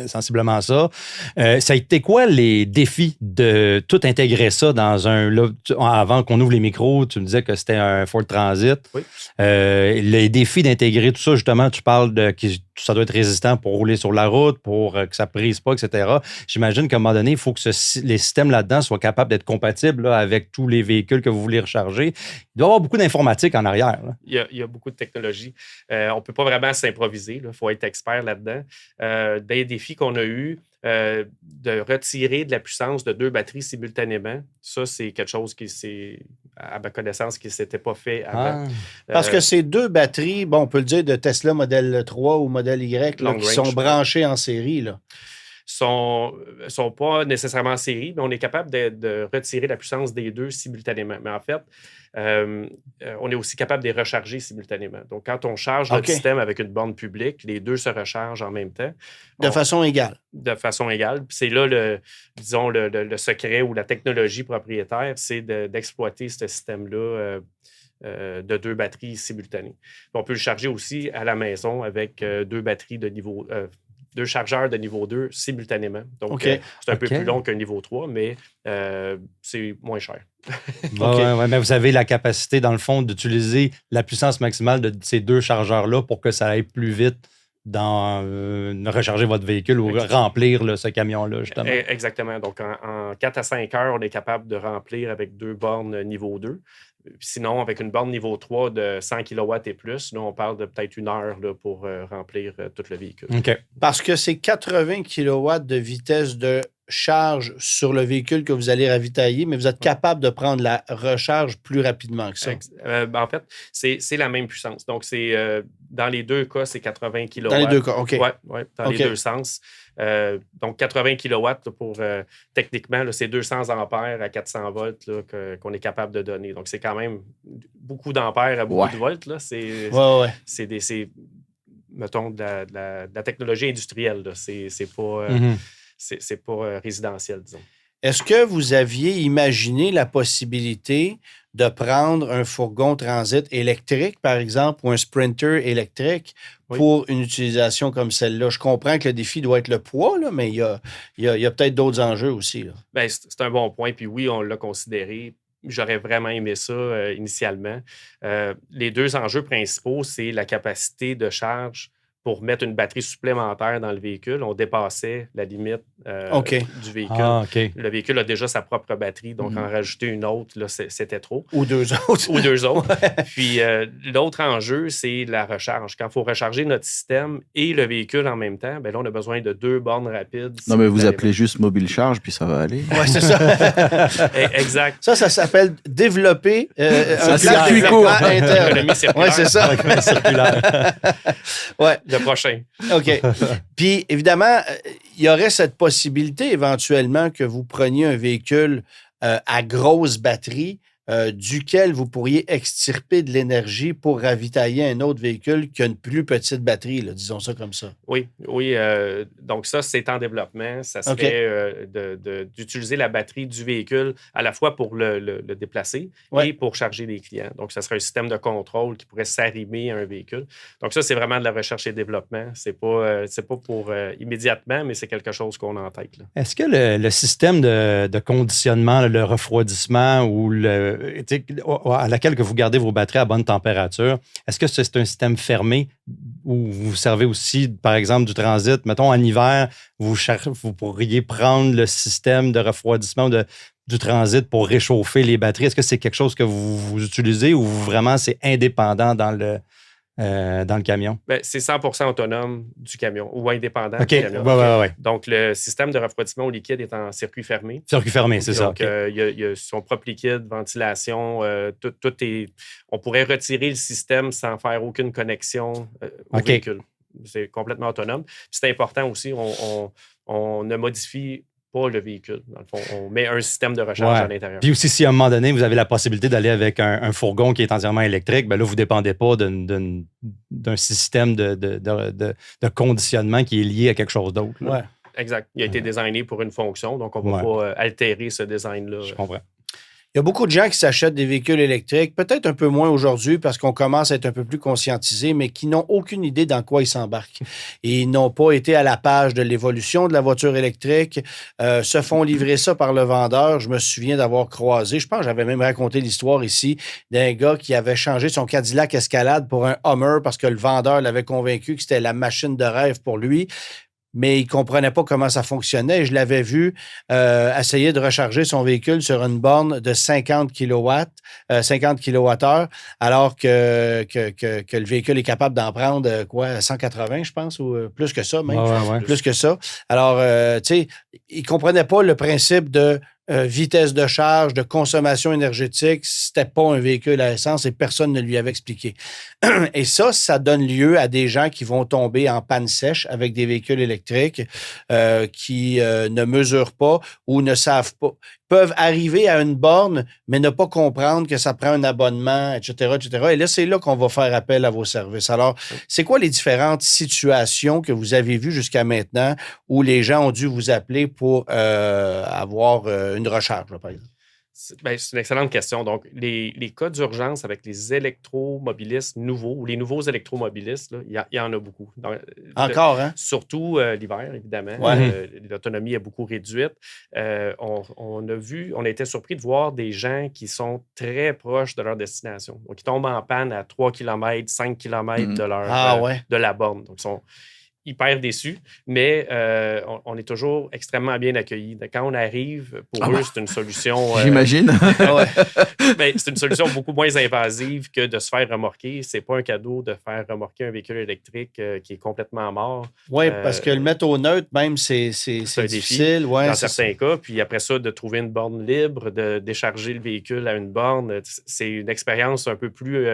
sensiblement ça. Ça a été quoi les défis de tout intégrer ça dans avant qu'on ouvre les micros, tu me disais que c'était un Ford Transit. Oui. Les défis d'intégrer tout ça, justement, tu parles que ça doit être résistant pour rouler sur la route, pour que ça ne brise pas, etc. J'imagine qu'à un moment donné, il faut que les systèmes là-dedans soient capables d'être compatibles là, avec tous les véhicules que vous voulez recharger. Il doit y avoir beaucoup d'informatique en arrière. Là. Il y a beaucoup de technologie. On ne peut pas vraiment s'improviser. Il faut être expert là-dedans. Des défis qu'on a eus, de retirer de la puissance de 2 batteries simultanément, ça, c'est quelque chose qui à ma connaissance, qui ne s'était pas fait avant. Parce que ces 2 batteries, on peut le dire, de Tesla modèle 3 ou modèle Y, là, qui sont branchées en série, là. Sont pas nécessairement en série, mais on est capable de retirer la puissance des 2 simultanément. Mais en fait, on est aussi capable de les recharger simultanément. Donc, quand on charge notre système avec une borne publique, les 2 se rechargent en même temps. De façon égale. De façon égale. Puis c'est là, le secret ou la technologie propriétaire, c'est d'exploiter ce système-là de 2 batteries simultanées. On peut le charger aussi à la maison avec 2 batteries de niveau... 2 chargeurs de niveau 2 simultanément. Donc, c'est un peu plus long qu'un niveau 3, mais c'est moins cher. Mais vous avez la capacité, dans le fond, d'utiliser la puissance maximale de ces 2 chargeurs-là pour que ça aille plus vite dans recharger votre véhicule ou remplir ce camion-là, justement. Exactement. Donc, en 4 à 5 heures, on est capable de remplir avec 2 bornes niveau 2. Sinon, avec une borne niveau 3 de 100 kW et plus, là, on parle de peut-être 1 heure là, pour remplir tout le véhicule. Parce que c'est 80 kW de vitesse de charge sur le véhicule que vous allez ravitailler, mais vous êtes capable de prendre la recharge plus rapidement que ça. En fait, c'est la même puissance. Donc, dans les deux cas, c'est 80 kW. Dans les deux cas, OK. Oui, dans les deux sens. Donc, 80 kW pour, techniquement, là, c'est 200 ampères à 400 volts là, qu'on est capable de donner. Donc, c'est quand même beaucoup d'ampères à beaucoup de volts. Là. C'est mettons, de la technologie industrielle. Là. C'est pas, c'est pas résidentiel, disons. Est-ce que vous aviez imaginé la possibilité de prendre un fourgon transit électrique, par exemple, ou un sprinter électrique pour une utilisation comme celle-là? Je comprends que le défi doit être le poids, là, mais il y a peut-être d'autres enjeux aussi. Là. Bien, c'est un bon point. Puis oui, on l'a considéré. J'aurais vraiment aimé ça initialement. Les deux enjeux principaux, c'est la capacité de charge pour mettre une batterie supplémentaire dans le véhicule. On dépassait la limite du véhicule. Le véhicule a déjà sa propre batterie, donc en rajouter une autre, là, c'était trop. Ou deux autres. Puis l'autre enjeu, c'est la recharge. Quand il faut recharger notre système et le véhicule en même temps, bien là, on a besoin de 2 bornes rapides. Non, mais vous appelez juste Mobile Charge, puis ça va aller. Oui, c'est ça. Exact. Ça s'appelle développer un circuit court interne. Oui, c'est ça. Ouais. Le prochain. OK. Puis, évidemment, il y aurait cette possibilité éventuellement que vous preniez un véhicule à grosse batterie duquel vous pourriez extirper de l'énergie pour ravitailler un autre véhicule qui a une plus petite batterie, là, disons ça comme ça. Oui. Donc ça, c'est en développement. Ça serait d'utiliser la batterie du véhicule à la fois pour le déplacer et pour charger les clients. Donc, ça serait un système de contrôle qui pourrait s'arrimer à un véhicule. Donc ça, c'est vraiment de la recherche et développement. C'est pas pour immédiatement, mais c'est quelque chose qu'on a en tête. Là. Est-ce que le système de conditionnement, le refroidissement ou à laquelle que vous gardez vos batteries à bonne température, est-ce que c'est un système fermé où vous servez aussi, par exemple, du transit? Mettons, en hiver, vous pourriez prendre le système de refroidissement du transit pour réchauffer les batteries. Est-ce que c'est quelque chose que vous utilisez ou vraiment c'est indépendant dans le camion? Bien, c'est 100% autonome du camion ou indépendant du camion. Ouais. Donc, le système de refroidissement au liquide est en circuit fermé. Circuit fermé, c'est ça. Donc, il y a son propre liquide, ventilation, tout est... On pourrait retirer le système sans faire aucune connexion au véhicule. C'est complètement autonome. Puis c'est important aussi, on ne modifie pas le véhicule. Dans le fond, on met un système de recharge à l'intérieur. Puis aussi, si à un moment donné, vous avez la possibilité d'aller avec un fourgon qui est entièrement électrique, bien là, vous ne dépendez pas d'un système de conditionnement qui est lié à quelque chose d'autre. Oui, exact. Il a été designé pour une fonction, donc on ne va pas altérer ce design-là. Je comprends. Il y a beaucoup de gens qui s'achètent des véhicules électriques, peut-être un peu moins aujourd'hui parce qu'on commence à être un peu plus conscientisés, mais qui n'ont aucune idée dans quoi ils s'embarquent. Et ils n'ont pas été à la page de l'évolution de la voiture électrique, se font livrer ça par le vendeur. Je me souviens d'avoir croisé, je pense que j'avais même raconté l'histoire ici, d'un gars qui avait changé son Cadillac Escalade pour un Hummer parce que le vendeur l'avait convaincu que c'était la machine de rêve pour lui. Mais il ne comprenait pas comment ça fonctionnait. Je l'avais vu essayer de recharger son véhicule sur une borne de 50 kW, 50 kWh, alors que le véhicule est capable d'en prendre 180, je pense, ou plus que ça même. Plus que ça. Alors, tu sais, il ne comprenait pas le principe de vitesse de charge, de consommation énergétique, c'était pas un véhicule à essence et personne ne lui avait expliqué. Et ça donne lieu à des gens qui vont tomber en panne sèche avec des véhicules électriques qui ne mesurent pas ou ne savent pas, peuvent arriver à une borne, mais ne pas comprendre que ça prend un abonnement, etc., etc. Et là, c'est là qu'on va faire appel à vos services. Alors, c'est quoi les différentes situations que vous avez vues jusqu'à maintenant où les gens ont dû vous appeler pour avoir une recharge, là, par exemple? C'est une excellente question. Donc, les cas d'urgence avec les électromobilistes nouveaux ou les nouveaux électromobilistes, il y en a beaucoup. Donc, encore, hein? Surtout l'hiver, évidemment. L'autonomie est beaucoup réduite. On a été surpris de voir des gens qui sont très proches de leur destination. Donc, ils tombent en panne à 3 km, 5 km de la borne. Donc, ils sont hyper déçus, mais on est toujours extrêmement bien accueillis. Quand on arrive, pour eux, c'est une solution... J'imagine. C'est une solution beaucoup moins invasive que de se faire remorquer. C'est pas un cadeau de faire remorquer un véhicule électrique qui est complètement mort. Oui, parce que le mettre au neutre, même, c'est difficile. Dans certains cas. Puis après ça, de trouver une borne libre, de décharger le véhicule à une borne, c'est une expérience un peu plus...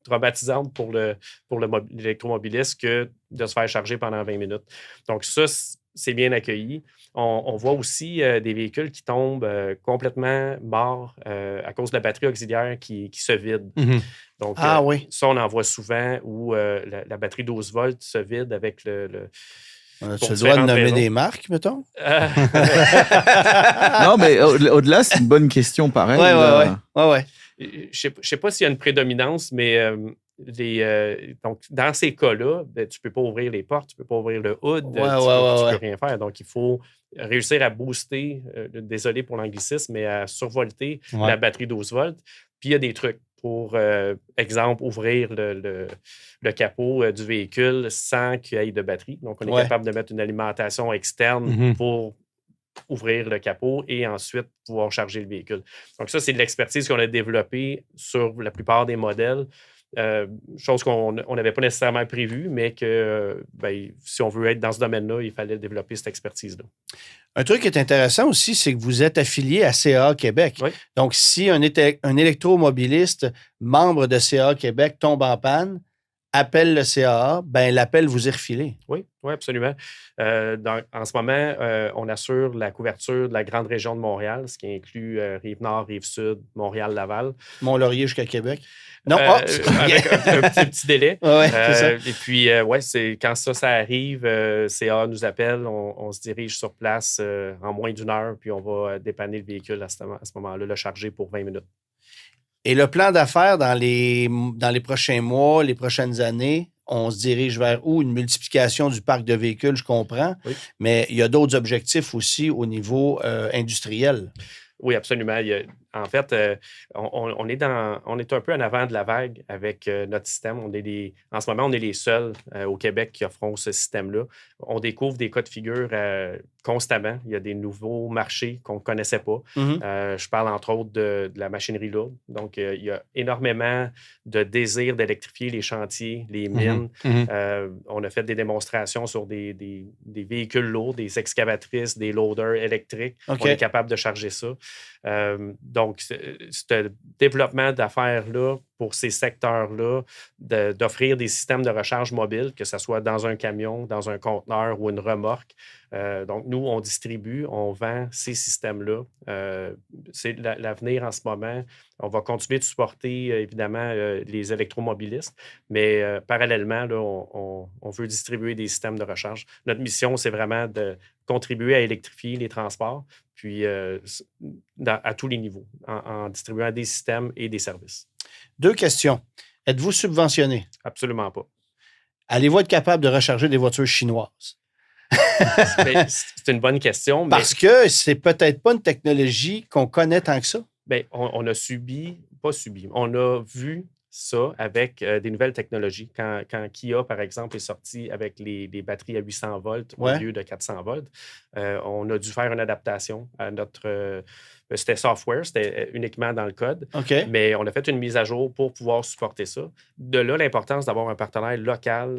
traumatisante pour l'électromobiliste que de se faire charger pendant 20 minutes. Donc ça, c'est bien accueilli. On voit aussi des véhicules qui tombent complètement morts à cause de la batterie auxiliaire qui se vide. Mm-hmm. Donc, oui. ça, on en voit souvent où la batterie 12 volts se vide avec tu dois nommer des marques, mettons? Non, mais au-delà, c'est une bonne question, pareil. Ouais. Je ne sais pas s'il y a une prédominance, mais donc, dans ces cas-là, tu ne peux pas ouvrir les portes, tu ne peux pas ouvrir le hood, tu ne peux rien faire. Donc, il faut réussir à booster, désolé pour l'anglicisme, mais à survolter la batterie 12 volts. Puis, il y a des trucs pour, exemple, ouvrir le capot du véhicule sans qu'il y ait de batterie. Donc, on est capable de mettre une alimentation externe pour ouvrir le capot et ensuite pouvoir charger le véhicule. Donc, ça, c'est de l'expertise qu'on a développée sur la plupart des modèles. Chose qu'on n'avait pas nécessairement prévue, mais que si on veut être dans ce domaine-là, il fallait développer cette expertise-là. Un truc qui est intéressant aussi, c'est que vous êtes affilié à CAA Québec. Oui. Donc, si un électromobiliste membre de CAA Québec tombe en panne, appelle le CAA, l'appel vous est refilé. Oui, absolument. En ce moment, on assure la couverture de la grande région de Montréal, ce qui inclut Rive-Nord, Rive-Sud, Montréal-Laval. Mont-Laurier jusqu'à Québec. Non, avec un petit délai. C'est ça. Et puis, c'est quand ça arrive, CA nous appelle, on se dirige sur place en moins d'1 heure, puis on va dépanner le véhicule à ce moment-là, le charger pour 20 minutes. Et le plan d'affaires dans les prochains mois, les prochaines années, on se dirige vers où? Une multiplication du parc de véhicules, je comprends, mais il y a d'autres objectifs aussi au niveau industriel. Oui, absolument. En fait, on est un peu en avant de la vague avec notre système. En ce moment, on est les seuls au Québec qui offront ce système-là. On découvre des cas de figure constamment. Il y a des nouveaux marchés qu'on ne connaissait pas. Je parle entre autres de la machinerie lourde. Donc, il y a énormément de désir d'électrifier les chantiers, les mines. On a fait des démonstrations sur des véhicules lourds, des excavatrices, des loaders électriques. On est capable de charger ça. Donc, ce développement d'affaires-là pour ces secteurs-là, d'offrir des systèmes de recharge mobile, que ce soit dans un camion, dans un conteneur ou une remorque. Donc, nous, on distribue, on vend ces systèmes-là. C'est l'avenir en ce moment. On va continuer de supporter, évidemment, les électromobilistes, mais parallèlement, là, on veut distribuer des systèmes de recharge. Notre mission, c'est vraiment de contribuer à électrifier les transports, puis à tous les niveaux, en distribuant des systèmes et des services. 2 questions. Êtes-vous subventionné? Absolument pas. Allez-vous être capable de recharger des voitures chinoises? C'est une bonne question. Parce que c'est peut-être pas une technologie qu'on connaît tant que ça. Bien, on a on a vu ça avec des nouvelles technologies. Quand Kia, par exemple, est sorti avec les batteries à 800 volts au lieu de 400 volts, on a dû faire une adaptation à notre... C'était software, c'était uniquement dans le code. Mais on a fait une mise à jour pour pouvoir supporter ça. De là, l'importance d'avoir un partenaire local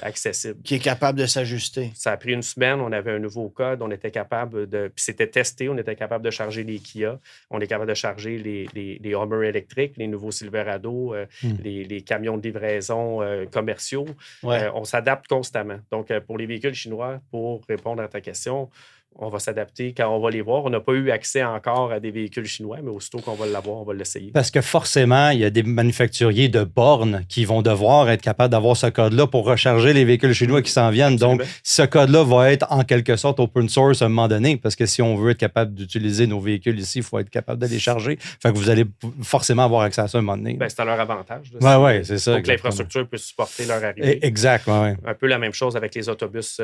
accessible. Qui est capable de s'ajuster. Ça a pris 1 semaine, on avait un nouveau code, on était capable de... Puis c'était testé, on était capable de charger les Kia, on est capable de charger les Hummer électriques, les nouveaux Silverado, les camions de livraison commerciaux. On s'adapte constamment. Donc, pour les véhicules chinois, pour répondre à ta question, on va s'adapter quand on va les voir. On n'a pas eu accès encore à des véhicules chinois, mais aussitôt qu'on va l'avoir, on va l'essayer. Parce que forcément, il y a des manufacturiers de bornes qui vont devoir être capables d'avoir ce code-là pour recharger les véhicules chinois qui s'en viennent. Donc, ce code-là va être en quelque sorte open source à un moment donné, parce que si on veut être capable d'utiliser nos véhicules ici, il faut être capable de les charger. Fait que vous allez forcément avoir accès à ça à un moment donné. C'est à leur avantage. Oui, c'est ça. Pour que l'infrastructure puisse supporter leur arrivée. Exact, oui. Un peu la même chose avec les autobus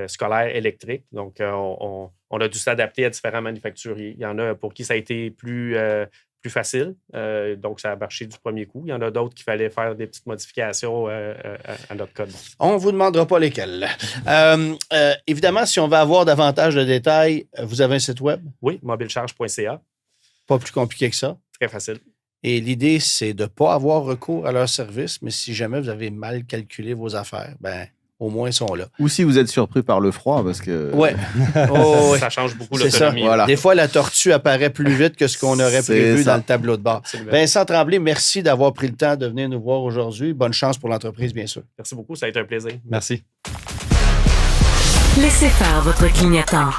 scolaires électriques. Donc, on a dû s'adapter à différents manufacturiers. Il y en a pour qui ça a été plus facile, donc ça a marché du premier coup. Il y en a d'autres qu'il fallait faire des petites modifications à notre code. On ne vous demandera pas lesquelles. Évidemment, si on veut avoir davantage de détails, vous avez un site web? Oui, mobilecharge.ca. Pas plus compliqué que ça? Très facile. Et l'idée, c'est de ne pas avoir recours à leur service, mais si jamais vous avez mal calculé vos affaires, au moins, ils sont là. Ou si vous êtes surpris par le froid, parce que... Ouais. Ça change beaucoup l'autonomie. Voilà. Des fois, la tortue apparaît plus vite que ce qu'on aurait prévu dans le tableau de bord. Absolument. Vincent Tremblay, merci d'avoir pris le temps de venir nous voir aujourd'hui. Bonne chance pour l'entreprise, bien sûr. Merci beaucoup, ça a été un plaisir. Merci. Laissez faire votre clignotant.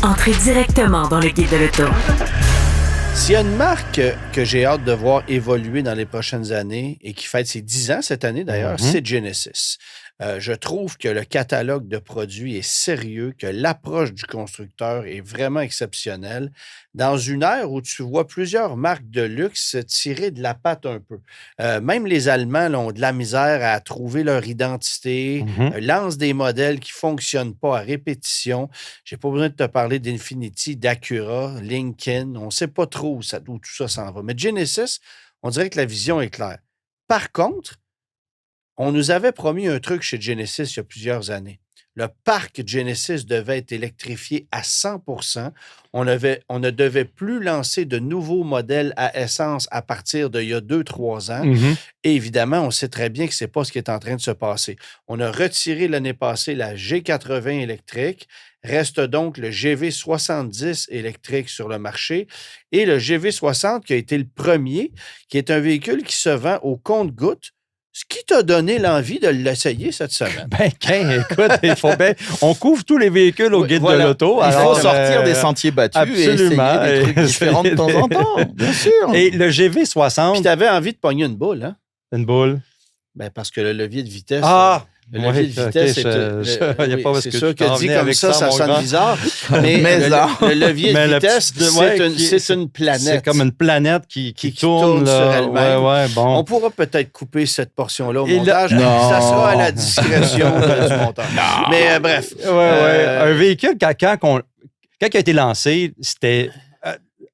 Entrez directement dans le guide de l'auto. S'il y a une marque que j'ai hâte de voir évoluer dans les prochaines années et qui fête ses 10 ans cette année d'ailleurs, c'est Genesis. Je trouve que le catalogue de produits est sérieux, que l'approche du constructeur est vraiment exceptionnelle. Dans une ère où tu vois plusieurs marques de luxe tirer de la patte un peu. Même les Allemands là, ont de la misère à trouver leur identité, lancent des modèles qui ne fonctionnent pas à répétition. Je n'ai pas besoin de te parler d'Infiniti, d'Acura, Lincoln. On ne sait pas trop où tout ça s'en va. Mais Genesis, on dirait que la vision est claire. Par contre, on nous avait promis un truc chez Genesis il y a plusieurs années. Le parc Genesis devait être électrifié à 100%. On ne devait plus lancer de nouveaux modèles à essence à partir d'il y a 2-3 ans. Et évidemment, on sait très bien que ce n'est pas ce qui est en train de se passer. On a retiré l'année passée la G80 électrique. Reste donc le GV70 électrique sur le marché et le GV60 qui a été le premier, qui est un véhicule qui se vend au compte-gouttes. Ce qui t'a donné l'envie de l'essayer cette semaine? Écoute, on couvre tous les véhicules au guide de l'auto. Il faut sortir des sentiers battus et essayer des trucs différents de temps en temps, bien sûr. Et le GV60... Puis t'avais envie de pogner une boule, hein? Une boule? Ben parce que le levier de vitesse... Le levier de vitesse, c'est sûr que dit comme ça sonne bizarre. Mais le levier de vitesse, c'est une planète. C'est comme une planète qui tourne sur elle-même. Bon. On pourra peut-être couper cette portion-là au montage. Ça sera à la discrétion du monteur. Mais bref. Un véhicule, quand il a été lancé, c'était...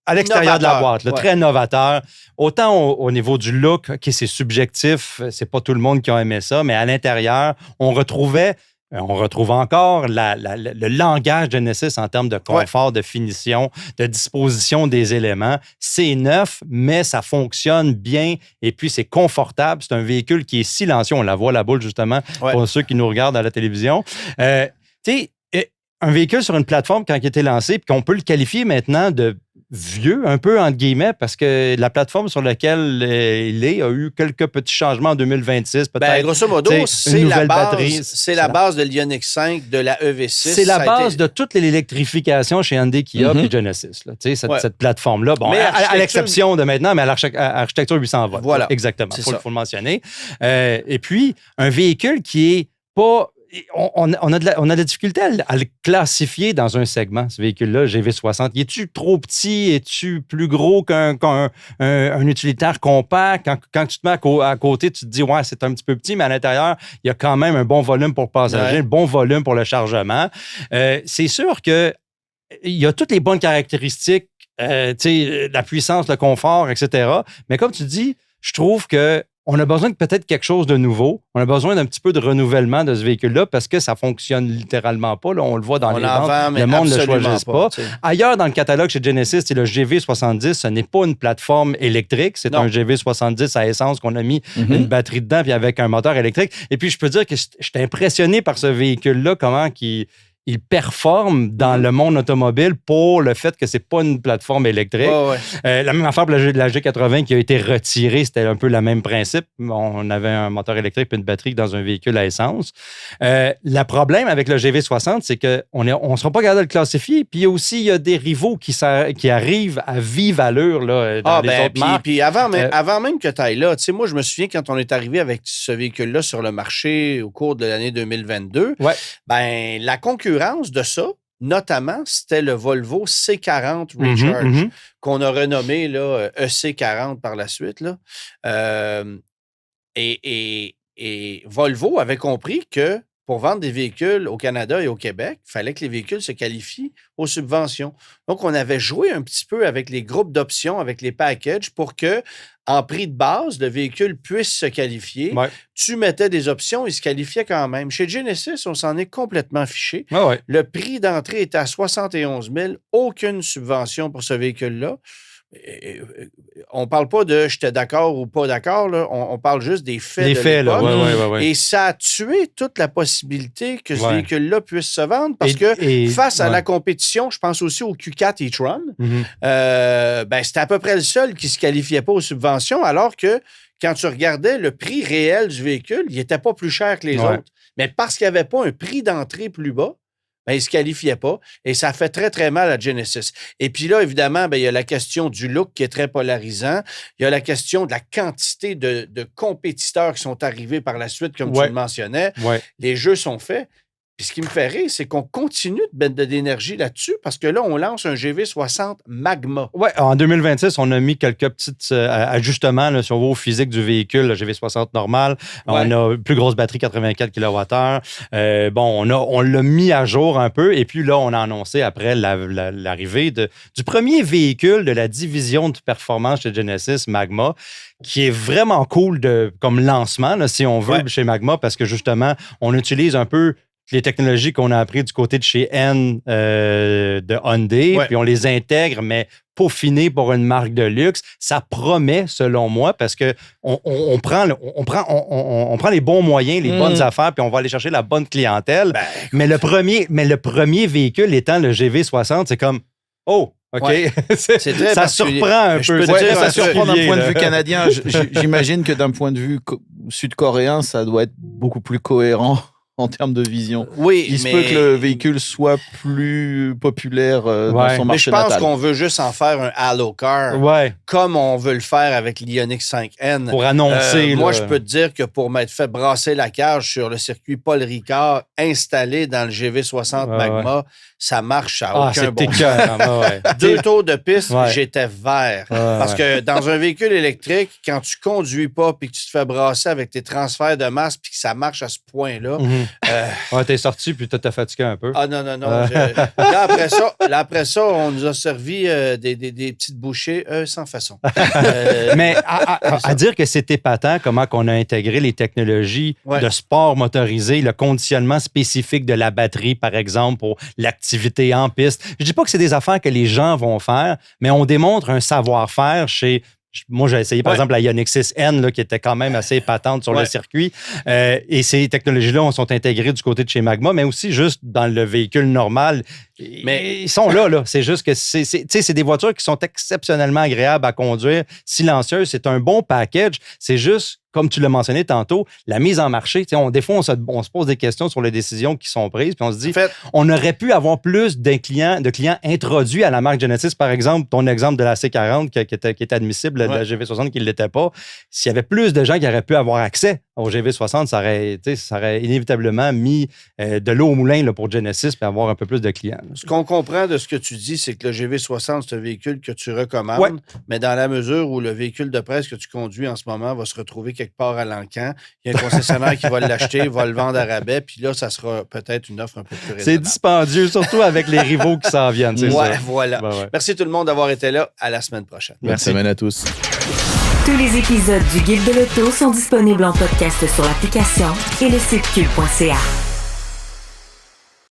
à l'extérieur de la boîte, très novateur. Autant au niveau du look, c'est subjectif, c'est pas tout le monde qui a aimé ça, mais à l'intérieur, on retrouve encore le langage de Genesis en termes de confort, de finition, de disposition des éléments. C'est neuf, mais ça fonctionne bien et puis c'est confortable. C'est un véhicule qui est silencieux. On la voit, la boule, justement, pour ceux qui nous regardent à la télévision. Tu sais, un véhicule sur une plateforme, quand il a été lancé, puis qu'on peut le qualifier maintenant de vieux, un peu entre guillemets, parce que la plateforme sur laquelle il est a eu quelques petits changements en 2026, peut-être. Ben, grosso modo, c'est la base. C'est la base de l'Ioniq 5, de la EV6. C'est la base de toute l'électrification chez Hyundai, Kia et Genesis. Cette plateforme-là. Bon, à l'exception de maintenant, mais à l'architecture 800 volts. Voilà. Exactement. Il faut le mentionner. Et puis, un véhicule qui est pas... On a de la difficulté à le classifier dans un segment, ce véhicule-là, GV60. Es-tu trop petit? Es-tu plus gros qu'un utilitaire compact? Quand tu te mets à côté, tu te dis, ouais, c'est un petit peu petit, mais à l'intérieur, il y a quand même un bon volume pour le passager, un bon volume pour le chargement. C'est sûr qu'il y a toutes les bonnes caractéristiques, la puissance, le confort, etc. Mais comme tu dis, je trouve que on a besoin de peut-être quelque chose de nouveau. On a besoin d'un petit peu de renouvellement de ce véhicule-là parce que ça ne fonctionne littéralement pas. Là, on le voit dans les ventes. Le monde ne le choisit pas. Ailleurs, dans le catalogue chez Genesis, c'est le GV70. Ce n'est pas une plateforme électrique. C'est un GV70 à essence qu'on a mis une batterie dedans puis avec un moteur électrique. Et puis, je peux dire que je suis impressionné par ce véhicule-là, comment il performe dans le monde automobile pour le fait que c'est pas une plateforme électrique. La même affaire pour la G80 qui a été retirée, c'était un peu le même principe. On avait un moteur électrique et une batterie dans un véhicule à essence. Le problème avec le GV60, c'est qu'on ne sera pas capable de le classifier. Puis il y a des rivaux qui arrivent à vive allure là, dans les autres marques. Puis avant même que tu ailles là, moi, je me souviens quand on est arrivé avec ce véhicule-là sur le marché au cours de l'année 2022, la concurrence de ça, notamment, c'était le Volvo C40 Recharge, qu'on a renommé là, EC40 par la suite. Là. Et Volvo avait compris que pour vendre des véhicules au Canada et au Québec, il fallait que les véhicules se qualifient aux subventions. Donc, on avait joué un petit peu avec les groupes d'options, avec les packages, pour que, en prix de base, le véhicule puisse se qualifier. Tu mettais des options, il se qualifiait quand même. Chez Genesis, on s'en est complètement fiché. Le prix d'entrée était à 71 000, aucune subvention pour ce véhicule-là. on parle pas de j'étais d'accord ou pas d'accord, là. On parle juste des faits de l'époque. Ouais. Et ça a tué toute la possibilité que ce véhicule-là puisse se vendre parce face à la compétition, je pense aussi au Q4 e-tron, c'était à peu près le seul qui ne se qualifiait pas aux subventions, alors que quand tu regardais le prix réel du véhicule, il n'était pas plus cher que les autres. Mais parce qu'il n'y avait pas un prix d'entrée plus bas, il ne se qualifiait pas et ça fait très, très mal à Genesis. Et puis là, évidemment, il y a la question du look qui est très polarisant. Il y a la question de la quantité de compétiteurs qui sont arrivés par la suite, comme tu le mentionnais. Les jeux sont faits. Puis ce qui me fait rire, c'est qu'on continue de mettre de l'énergie là-dessus parce que là, on lance un GV60 Magma. Oui, en 2026, on a mis quelques petits ajustements là, sur vos physiques du véhicule, le GV60 normal. On a plus grosse batterie, 84 kWh. On l'a mis à jour un peu. Et puis là, on a annoncé après l'arrivée du premier véhicule de la division de performance chez Genesis, Magma, qui est vraiment cool comme lancement, là, si on veut, chez Magma, parce que justement, on utilise un peu les technologies qu'on a apprises du côté de chez N de Hyundai, puis on les intègre, mais peaufinées pour une marque de luxe. Ça promet, selon moi, parce que on prend les bons moyens, les bonnes affaires, puis on va aller chercher la bonne clientèle. Mais le premier véhicule étant le GV60, c'est comme « Oh! » OK. Ouais. Ça surprend un peu. Ça surprend d'un point de vue canadien. J'imagine que d'un point de vue sud-coréen, ça doit être beaucoup plus cohérent en termes de vision. Oui, il se peut que le véhicule soit plus populaire dans son marché natal. Mais je pense qu'on veut juste en faire un Halo Car, comme on veut le faire avec l'Ioniq 5N. Pour annoncer. Moi, je peux te dire que pour m'être fait brasser la cage sur le circuit Paul Ricard, installé dans le GV60 Magma, ça marche à aucun bon sens. 2 tours de piste, j'étais vert. Parce que dans un véhicule électrique, quand tu conduis pas puis que tu te fais brasser avec tes transferts de masse puis que ça marche à ce point-là, t'es sorti puis t'as fatigué un peu. Ah non. Là, après ça, on nous a servi des petites bouchées sans façon. Mais à dire que c'est épatant comment on a intégré les technologies de sport motorisé, le conditionnement spécifique de la batterie, par exemple, pour l'activité en piste. Je dis pas que c'est des affaires que les gens vont faire, mais on démontre un savoir-faire chez... Moi, j'ai essayé, par exemple, la Ioniq 6N, là, qui était quand même assez épatante sur le circuit. Et ces technologies-là sont intégrées du côté de chez Magma, mais aussi juste dans le véhicule normal. Mais ils sont là. C'est juste que c'est des voitures qui sont exceptionnellement agréables à conduire, silencieuses. C'est un bon package. C'est juste, comme tu l'as mentionné tantôt, la mise en marché. Des fois, on se pose des questions sur les décisions qui sont prises, puis on se dit, on aurait pu avoir plus de clients introduits à la marque Genesis. Par exemple, ton exemple de la C40 qui est admissible, de la GV60 qui ne l'était pas. S'il y avait plus de gens qui auraient pu avoir accès au GV60, ça aurait inévitablement mis de l'eau au moulin là, pour Genesis et avoir un peu plus de clients. Ce qu'on comprend de ce que tu dis, c'est que le GV60, c'est un véhicule que tu recommandes, mais dans la mesure où le véhicule de presse que tu conduis en ce moment va se retrouver quelque part à l'encan, il y a un concessionnaire qui va l'acheter, va le vendre à rabais, puis là, ça sera peut-être une offre un peu plus raisonnable. C'est dispendieux, surtout avec les rivaux qui s'en viennent. Voilà. Merci tout le monde d'avoir été là. À la semaine prochaine. Bonne semaine à tous. Tous les épisodes du Guide de l'auto sont disponibles en podcast sur l'application et le site cube.ca.